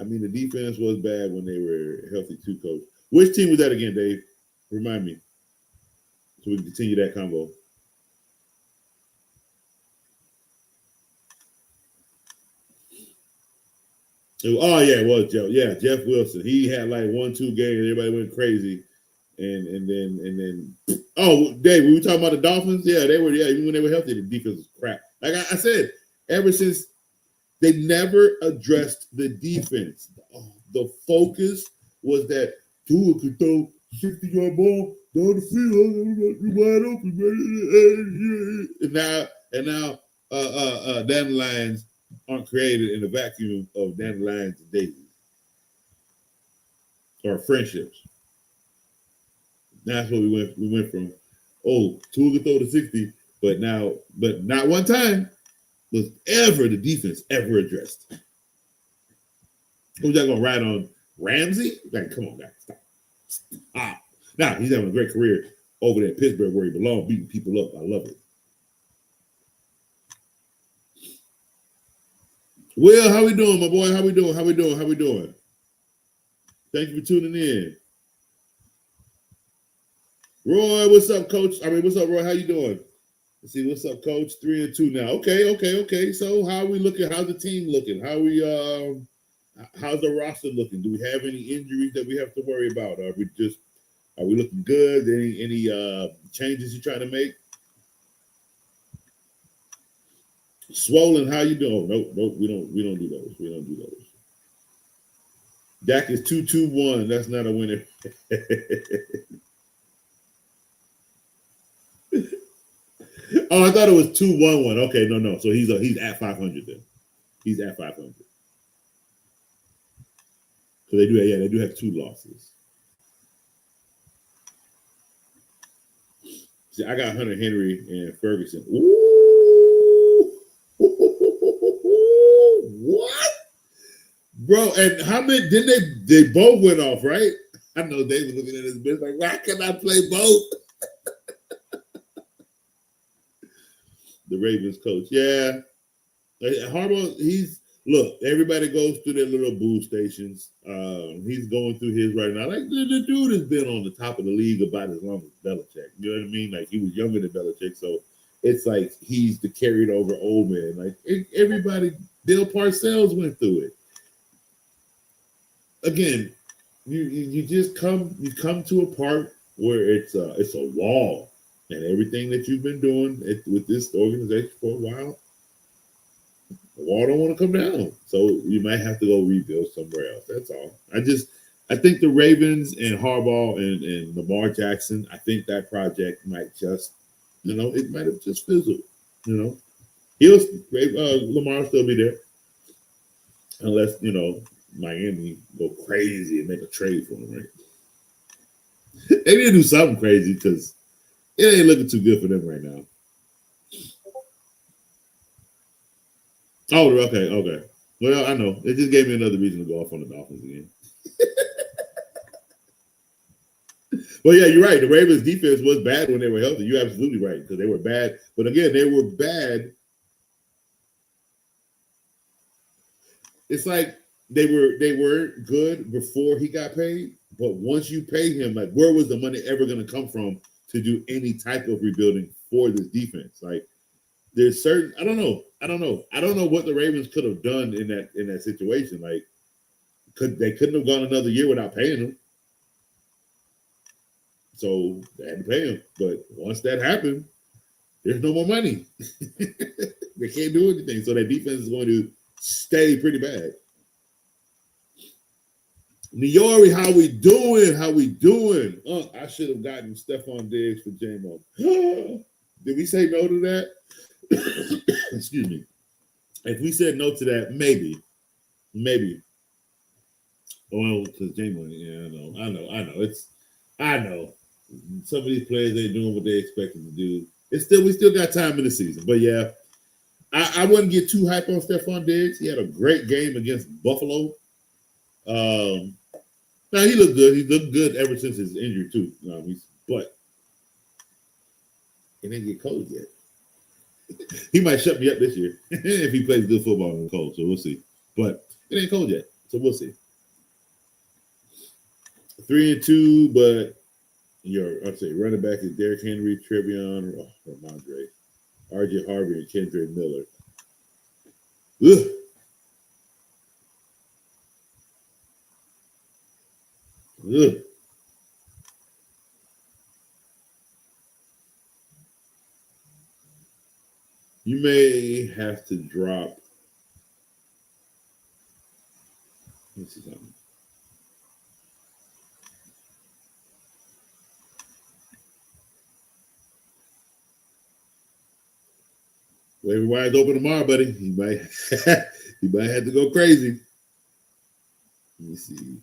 I mean, the defense was bad when they were healthy too, coach. Which team was that again, Dave? Remind me, so we can continue that combo. Oh yeah, it was Jeff. Yeah, Jeff Wilson. He had like 1-2 games. Everybody went crazy, and then. Oh, Dave, we were talking about the Dolphins. Yeah, they were. Yeah, even when they were healthy, the defense was crap. Like I said, ever since they never addressed the defense. The focus was that Tua could throw 60-yard ball down the field, wide open, and now dandelions aren't created in a vacuum of dandelions and daisies or friendships. That's what we went from. Oh, Tua could throw the 60, but not one time was ever the defense ever addressed. Who's that gonna ride on Ramsey? Like, come on, guys, stop. Now he's having a great career over there in Pittsburgh where he belongs, beating people up. I love it. Will, how we doing, my boy? How we doing? Thank you for tuning in. Roy, what's up, coach? What's up, Roy? How you doing? Let's see, what's up, coach? 3-2 now. Okay. So how are we looking? How's the team looking? How's the roster looking? Do we have any injuries that we have to worry about? Are we looking good? Any changes you're trying to make? Swollen, how you doing? Nope, we don't do those. Dak is 2-2-1. That's not a winner. Oh, I thought it was 2-1-1. Okay, no. So he's at 500 then. He's at 500. So they do have 2 losses. See, I got Hunter Henry and Ferguson. Ooh. What? Bro, and how many didn't they both went off, right? I know they were looking at this bitch like, why can't I play both? The Ravens coach. Yeah. Harbaugh, look, everybody goes through their little boo stations. He's going through his right now. Like, the dude has been on the top of the league about as long as Belichick. You know what I mean? Like, he was younger than Belichick, so it's like he's the carried over old man. Like, everybody, Bill Parcells went through it. Again, you come to a part where it's a wall, and everything that you've been doing with this organization for a while, The wall don't want to come down. So you might have to go rebuild somewhere else. That's all. I think the Ravens and Harbaugh and Lamar Jackson, I think that project might just, it might have just fizzled. He'll Lamar will still be there. Unless, Miami go crazy and make a trade for him, right? They need to do something crazy because it ain't looking too good for them right now. Oh, okay. Well, I know. It just gave me another reason to go off on the Dolphins again. Well, yeah, you're right. The Ravens defense was bad when they were healthy. You're absolutely right, because they were bad. But again, they were bad. It's like they were good before he got paid, but once you pay him, like, where was the money ever going to come from to do any type of rebuilding for this defense? Like, there's certain I don't know what the Ravens could have done in that situation. Like, they couldn't have gone another year without paying him, so they had to pay him. But once that happened, there's no more money. They can't do anything, so that defense is going to stay pretty bad. Niori, how we doing? I should have gotten Stephon Diggs for J-Mo. Did we say no to that? Excuse me. If we said no to that, maybe. Well, because J-Mo, yeah, I know. Some of these players ain't doing what they expected to do. We still got time in the season. But yeah, I wouldn't get too hype on Stephon Diggs. He had a great game against Buffalo. Now he looked good. He looked good ever since his injury too. But he didn't get cold yet. He might shut me up this year if he plays good football in the cold. So we'll see. But it ain't cold yet. So we'll see. 3-2, but I'd say running back is Derrick Henry, Trevion, Ramondre, RJ Harvey, and Kendrick Miller. Ugh. Ugh. You may have to drop. Let me see something. Waiver wire's open tomorrow, buddy. He might have to go crazy. Let me see.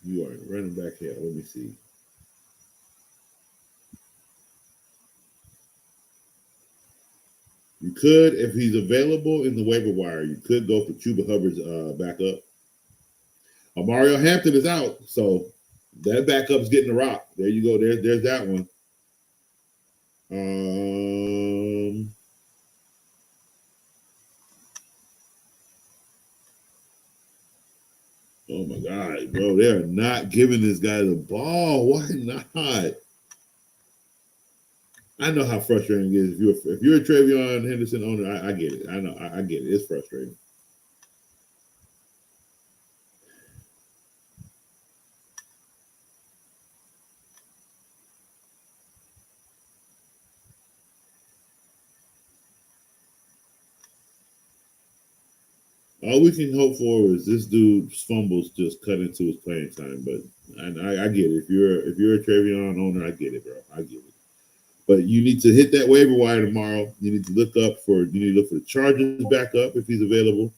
You are running back here. Let me see. You could, if he's available in the waiver wire, you could go for Chuba Hubbard's backup. Mario Hampton is out, so that backup's getting a rock. There you go. There's that one. Oh my God, bro! They are not giving this guy the ball. Why not? I know how frustrating it is. If you're a Trevion Henderson owner, I get it. I know, I get it. It's frustrating. All we can hope for is this dude's fumbles just cut into his playing time. But I get it. If you're a Trevion owner, I get it, bro. I get it. But you need to hit that waiver wire tomorrow. You need to look for the Chargers backup if he's available.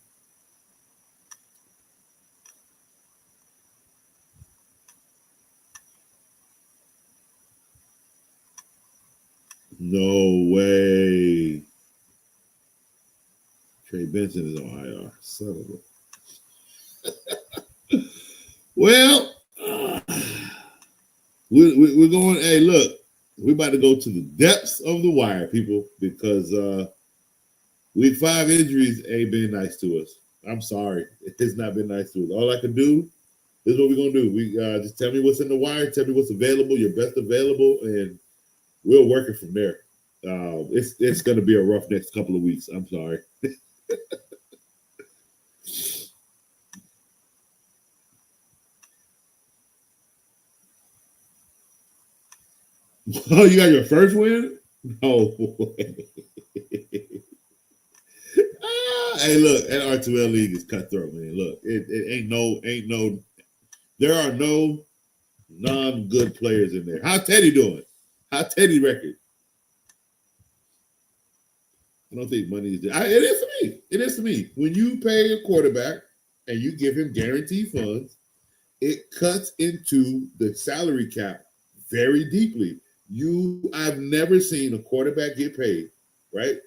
No way. Trey Benson is on IR. Son of a. Well, we're going. Hey, look. We're about to go to the depths of the wire, people, because week 5 injuries ain't been nice to us. I'm sorry. It's not been nice to us. All I can do is what we're going to do. We just tell me what's in the wire, tell me what's available, your best available, and we'll work it from there. It's going to be a rough next couple of weeks. I'm sorry. Oh, you got your first win? No way. Hey, look, that R2L league is cutthroat, man. Look, it ain't no. There are no non-good players in there. How Teddy doing? How Teddy record? I don't think money is. It is to me. It is to me. When you pay a quarterback and you give him guaranteed funds, it cuts into the salary cap very deeply. I've never seen a quarterback get paid, right?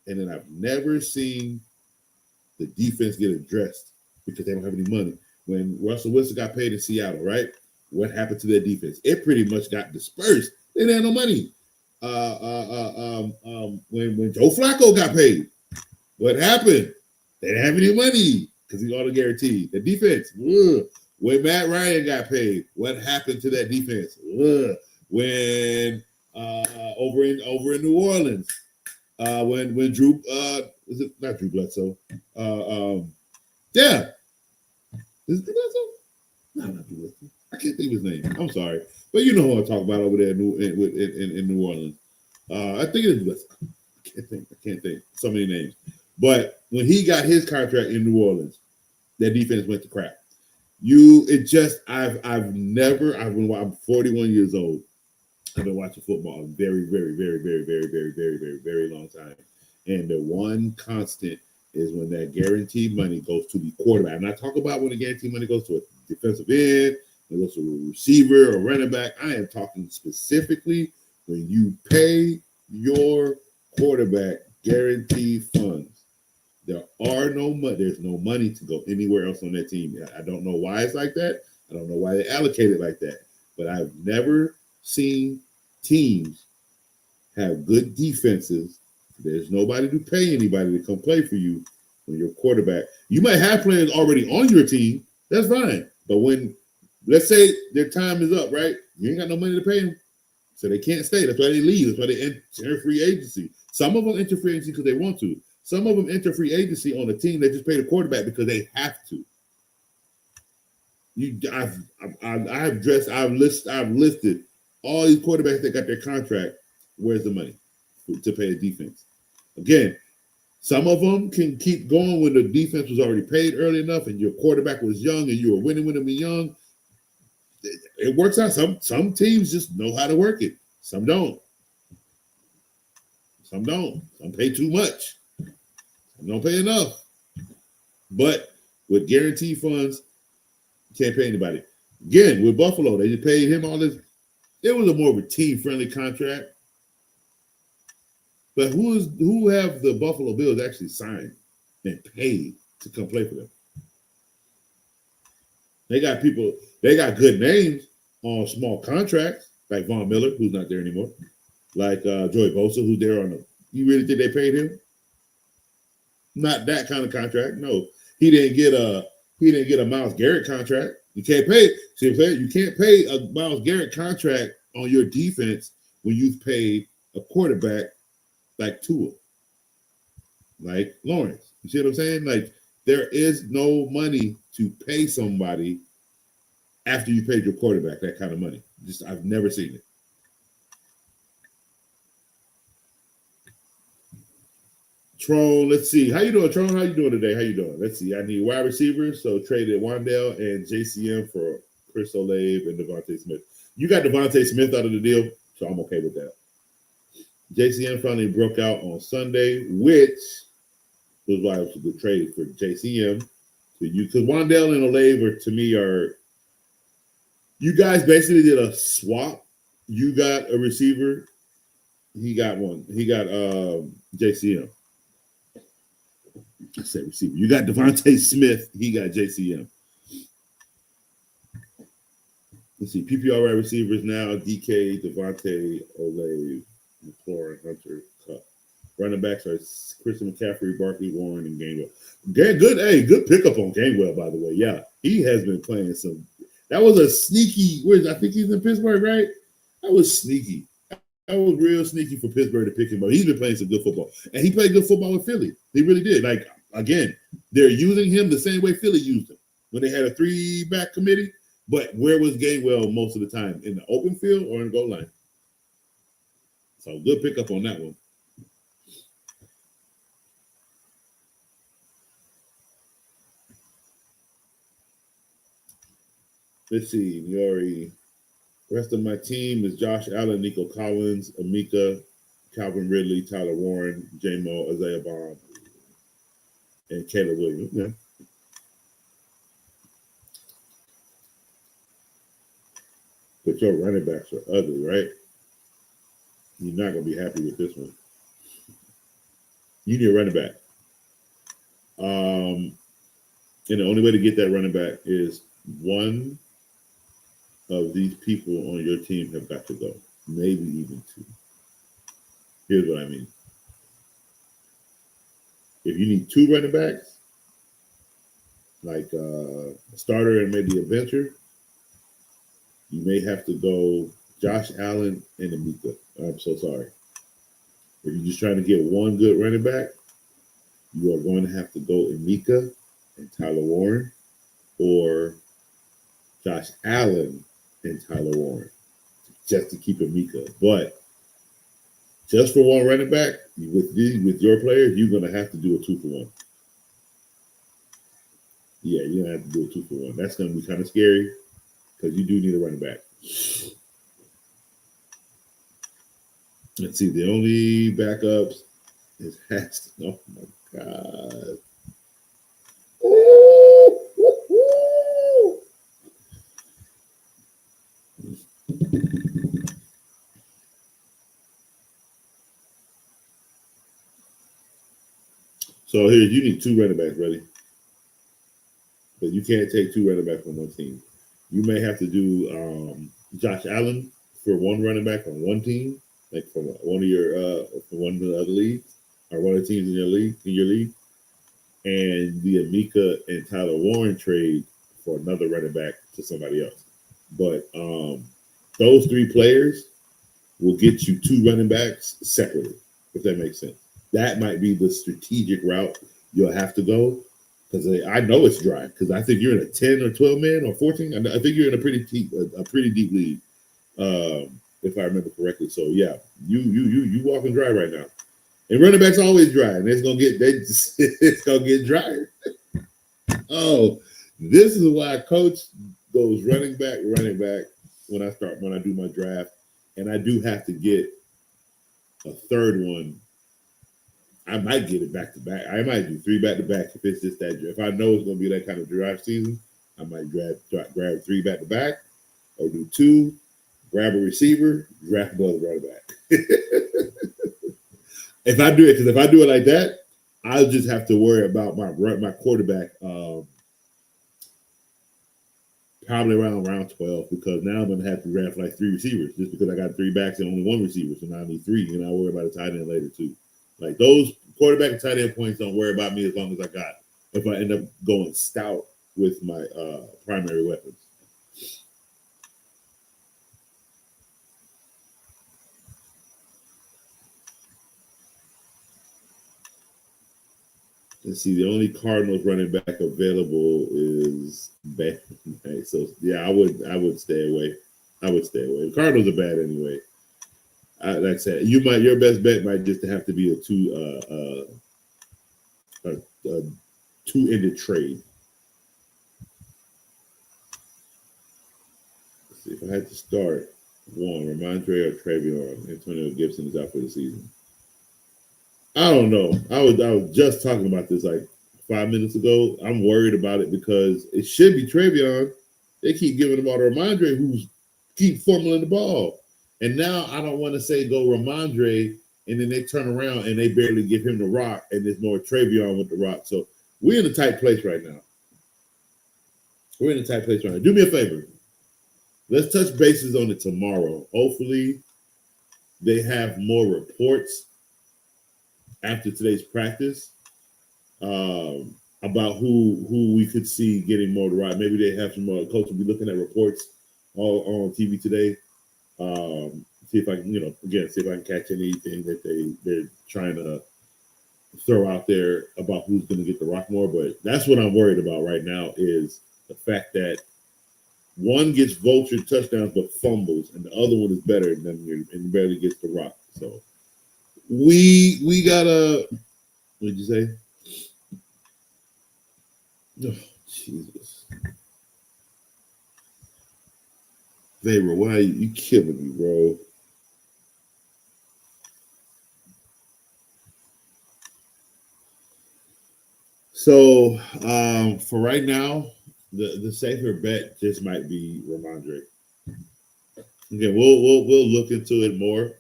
And then I've never seen the defense get addressed because they don't have any money. When Russell Wilson got paid in Seattle, right? What happened to their defense? It pretty much got dispersed. They didn't have no money. When Joe Flacco got paid, what happened? They didn't have any money because he's auto guaranteed. The defense, ugh. When Matt Ryan got paid, what happened to that defense? Ugh. When over in New Orleans, when Drew is it not Drew Bledsoe? Yeah, is it Drew Bledsoe? No, not Drew Bledsoe. I can't think of his name. I'm sorry, but you know who I'm talking about over there in New Orleans. I think it is Bledsoe. I can't think. So many names. But when he got his contract in New Orleans, that defense went to crap. I'm 41 years old. I've been watching football a very, very, very, very, very, very, very, very, very long time. And the one constant is when that guaranteed money goes to the quarterback. I'm not talking about when the guaranteed money goes to a defensive end, it goes to a receiver or running back. I am talking specifically when you pay your quarterback guaranteed funds. There's no money to go anywhere else on that team. I don't know why it's like that. I don't know why they allocate it like that. But I've never seen teams have good defenses. There's nobody to pay anybody to come play for you when you're quarterback. You might have players already on your team. That's fine. But when, let's say their time is up, right? You ain't got no money to pay them. So they can't stay. That's why they leave. That's why they enter free agency. Some of them enter free agency because they want to. Some of them enter free agency on a team that just paid a quarterback because they have to. I've listed all these quarterbacks that got their contract. Where's the money to pay the defense? Again, some of them can keep going when the defense was already paid early enough and your quarterback was young and you were winning with him young. It works out. Some teams just know how to work it. Some don't. Some pay too much. Some don't pay enough. But with guaranteed funds, you can't pay anybody. Again, with Buffalo, they just paid him all this. It was a more of a team-friendly contract. But who have the Buffalo Bills actually signed and paid to come play for them? They got good names on small contracts, like Von Miller, who's not there anymore, like Joey Bosa, who's there on the. You really think they paid him? Not that kind of contract. No, he didn't get a Myles Garrett contract. You can't pay. See what I'm saying? You can't pay a Myles Garrett contract on your defense when you've paid a quarterback like Tua, like Lawrence. You see what I'm saying? Like, there is no money to pay somebody after you paid your quarterback that kind of money. I've never seen it. Tron, let's see. How you doing, Tron? How you doing today? How you doing? Let's see. I need wide receivers, so traded Wandale and JCM for Chris Olave and Devontae Smith. You got Devontae Smith out of the deal, so I'm okay with that. JCM finally broke out on Sunday, which was why it was a good trade for JCM to you, because Wandale and Olave to me are. You guys basically did a swap. You got a receiver. He got one. He got JCM. I said receiver. You got Devontae Smith. He got JCM. Let's see. PPR wide receivers now. DK, Devontae, Olave, McLaurin, Hunter, Cup. Running backs are Christian McCaffrey, Barkley, Warren, and Gainwell. Good pickup on Gainwell, by the way. Yeah, he has been playing some. That was a sneaky. I think he's in Pittsburgh, right? That was sneaky. That was real sneaky for Pittsburgh to pick him up. He's been playing some good football, and he played good football with Philly. He really did. Like, again, they're using him the same way Philly used him when they had a 3-back committee. But where was Gainwell most of the time? In the open field or in the goal line? So good pickup on that one. Let's see, Yori. The rest of my team is Josh Allen, Nico Collins, Amika, Calvin Ridley, Tyler Warren, J-Mo, Isaiah Bond, and Caleb Williams. Yeah. But your running backs are ugly, right? You're not going to be happy with this one. You need a running back. And the only way to get that running back is one of these people on your team have got to go. Maybe even two. Here's what I mean. If you need two running backs, like a starter and maybe a venture, you may have to go Josh Allen and Amika. I'm so sorry. If you're just trying to get one good running back, you are going to have to go Amika and Tyler Warren, or Josh Allen and Tyler Warren, just to keep Amika. But just for one running back, with your players, you're going to have to do a 2-for-1. Yeah, you're going to have to do a 2-for-1. That's going to be kind of scary because you do need a running back. Let's see. The only backups is Haston. Oh, my God. So here, you need two running backs, ready? But you can't take two running backs from one team. You may have to do Josh Allen for one running back on one team, like from one of the other leagues, or one of the teams in your league, and the Amika and Tyler Warren trade for another running back to somebody else. But those three players will get you two running backs separately, if that makes sense. That might be the strategic route you'll have to go, because I know it's dry, because I think you're in a 10 or 12 man or 14. I think you're in a pretty deep league, if I remember correctly. So yeah, you walking dry right now, and running backs always dry, and it's gonna get drier. Oh, this is why Coach goes running back when I do my draft, and I do have to get a third one. I might get it back to back. I might do 3 back to back if it's just that. If I know it's going to be that kind of draft season, I might grab 3 back to back, or do 2, grab a receiver, draft another running back. If I do it like that, I'll just have to worry about my quarterback probably around round 12, because now I'm going to have to draft like 3 receivers, just because I got 3 backs and only 1 receiver, so now I need 3, and I'll worry about a tight end later too. Like those quarterback and tight end points don't worry about me as long as I got. If I end up going stout with my primary weapons. Let's see. The only Cardinals running back available is bad. So yeah, I would stay away. The Cardinals are bad anyway. Like I said, your best bet might just have to be a two-ended trade. Let's see, if I had to start one, Ramondre or Trevion, Antonio Gibson is out for the season. I don't know. I was just talking about this like 5 minutes ago. I'm worried about it because it should be Trevion. They keep giving him all to Ramondre, who's keep fumbling the ball. And now I don't want to say go Ramondre, and then they turn around and they barely give him the rock, and there's more Trevion with the rock. So we're in a tight place right now. Do me a favor. Let's touch bases on it tomorrow. Hopefully they have more reports after today's practice about who we could see getting more to rock. Maybe they have some more. Coach will be looking at reports all on TV today. See if I can catch anything that they're trying to throw out there about who's going to get the rock more. But that's what I'm worried about right now, is the fact that one gets vulture touchdowns but fumbles, and the other one is better than and barely gets the rock. So we gotta. What'd you say? Oh, Jesus. Vabra, why are you killing me, bro? So for right now, the safer bet just might be Ramondre. Again, we'll look into it more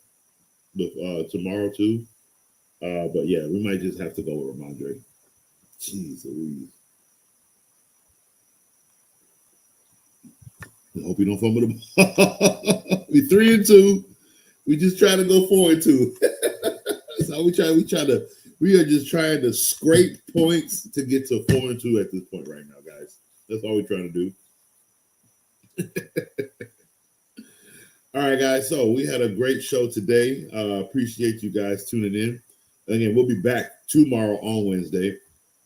tomorrow too. But yeah, we might just have to go with Ramondre. Jeez Louise. I hope you don't fumble the ball. We 3-2. We just trying to go 4-2. So we are just trying to scrape points to get to 4-2 at this point right now, guys. That's all we're trying to do. All right, guys. So we had a great show today. Appreciate you guys tuning in. Again, we'll be back tomorrow on Wednesday.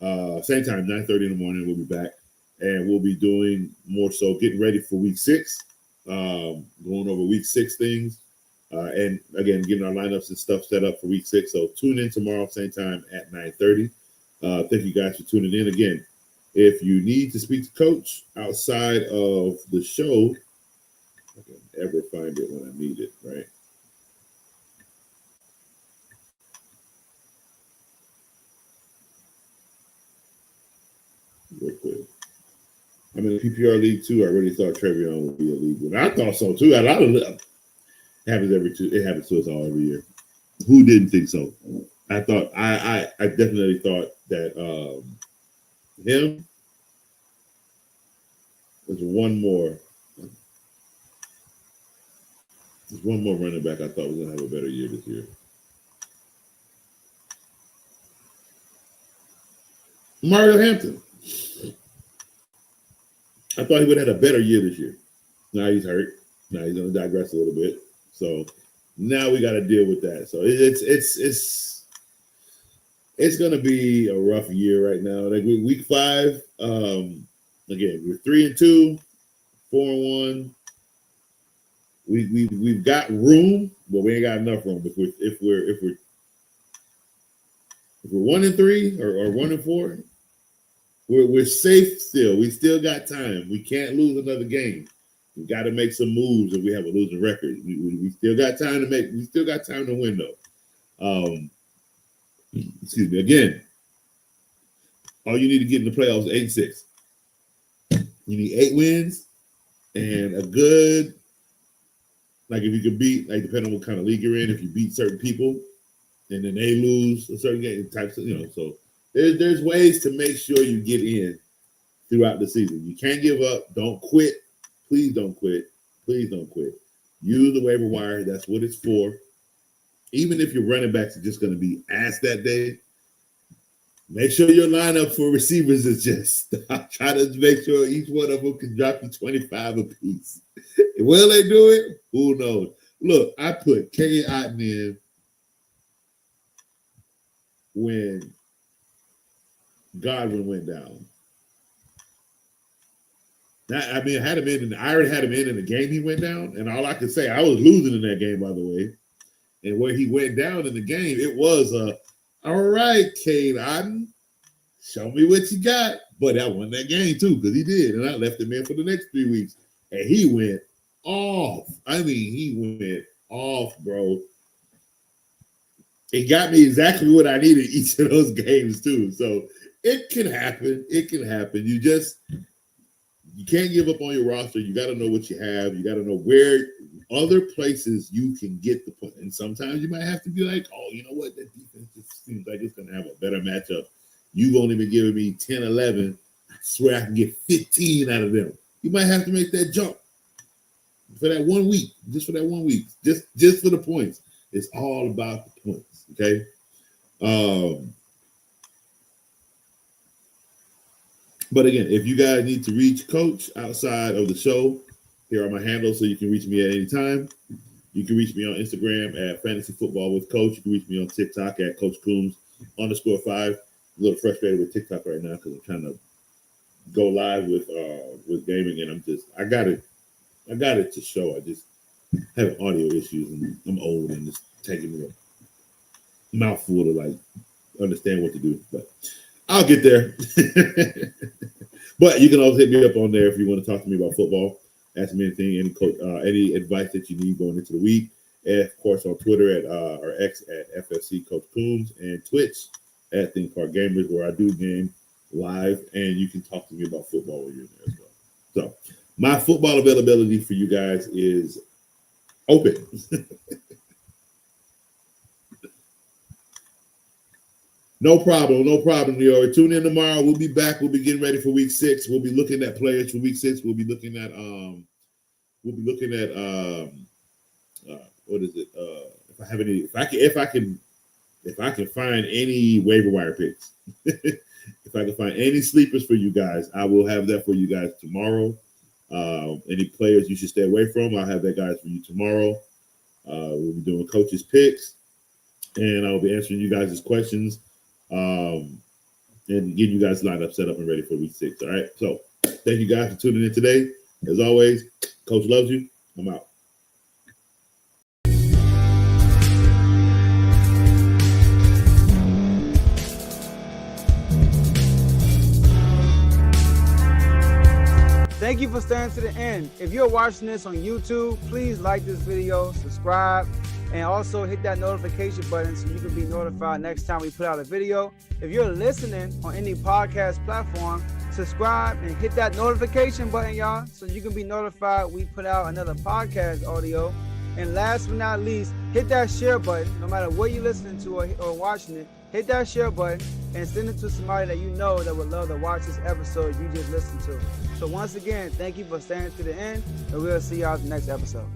Same time, 9:30 in the morning. We'll be back. And we'll be doing more so getting ready for week 6, going over week 6 things. And again, getting our lineups and stuff set up for week 6. So tune in tomorrow, same time at 9:30. Thank you guys for tuning in. Again, if you need to speak to Coach outside of the show, I can ever find it when I need it, right? Real quick. I'm in the PPR league too. I really thought Trevion would be a league winner. I thought so too. It happens to us all every year. Who didn't think so? I definitely thought that him. There's one more running back I thought was gonna have a better year this year. Mario Hampton. I thought he would have had a better year this year. Now he's hurt. Now he's going to digress a little bit. So now we got to deal with that. So it's going to be a rough year right now. Like week 5, again, we're 3-2, 4-1. We've got room, but we ain't got enough room. If we're 1-3 or 1-4. We're safe still. We still got time. We can't lose another game. We got to make some moves if we have a losing record. We still got time to make. We still got time to win though. Excuse me. Again, all you need to get in the playoffs is 8-6. You need 8 wins and a good. Like if you can beat, like depending on what kind of league you're in, if you beat certain people, and then they lose a certain game, types of so. There's ways to make sure you get in throughout the season. You can't give up. Don't quit. Please don't quit. Please don't quit. Use the waiver wire. That's what it's for. Even if your running backs are just going to be ass that day, make sure your lineup for receivers is just try to make sure each one of them can drop you 25 apiece. Will they do it? Who knows? Look, I put K. Otten in when Godwin went down. I had him in, and I already had him in the game he went down. And all I could say, I was losing in that game, by the way. And where he went down in the game, it was all right, Cade Otten, show me what you got. But I won that game too, because he did. And I left him in for the next 3 weeks. And he went off. I mean, he went off, bro. It got me exactly what I needed each of those games too. So it can happen. It can happen. You can't give up on your roster. You got to know what you have. You got to know where other places you can get the point. And sometimes you might have to be like, oh, you know what? That defense just seems like it's going to have a better matchup. You've only been giving me 10, 11. I swear I can get 15 out of them. You might have to make that jump for that 1 week, just for that 1 week, just for the points. It's all about the points, okay? But again, if you guys need to reach Coach outside of the show, here are my handles so you can reach me at any time. You can reach me on Instagram at Fantasy Football with Coach. You can reach me on TikTok at Coach Coombs _5. A little frustrated with TikTok right now because I'm trying to go live with gaming, and I got it to show. having audio issues, and I'm old, and it's taking me a mouthful to like understand what to do. But I'll get there. But you can also hit me up on there if you want to talk to me about football. Ask me anything, any advice that you need going into the week. And of course, on Twitter or X at FFC Coach Coombs, and Twitch at Theme Park Gamers, where I do game live, and you can talk to me about football when you're in there as well. So my football availability for you guys is open. No problem. Leora. Tune in tomorrow. We'll be back. We'll be getting ready for week 6. We'll be looking at players for week 6. We'll be looking at what is it? If I can find any waiver wire picks, if I can find any sleepers for you guys, I will have that for you guys tomorrow. Any players you should stay away from, I'll have that guys for you tomorrow. We'll be doing coaches picks, and I'll be answering you guys' questions. And getting you guys lined up, set up, and ready for week 6. All right. So thank you guys for tuning in today. As always, Coach loves you. I'm out. Thank you for staying to the end. If you're watching this on YouTube, please like this video, subscribe, and also hit that notification button so you can be notified next time we put out a video. If you're listening on any podcast platform, subscribe and hit that notification button, y'all, so you can be notified we put out another podcast audio. And last but not least, hit that share button. No matter what you're listening to or watching it, hit that share button and send it to somebody that you know that would love to watch this episode you just listened to. So once again, thank you for staying to the end, and we'll see y'all in the next episode.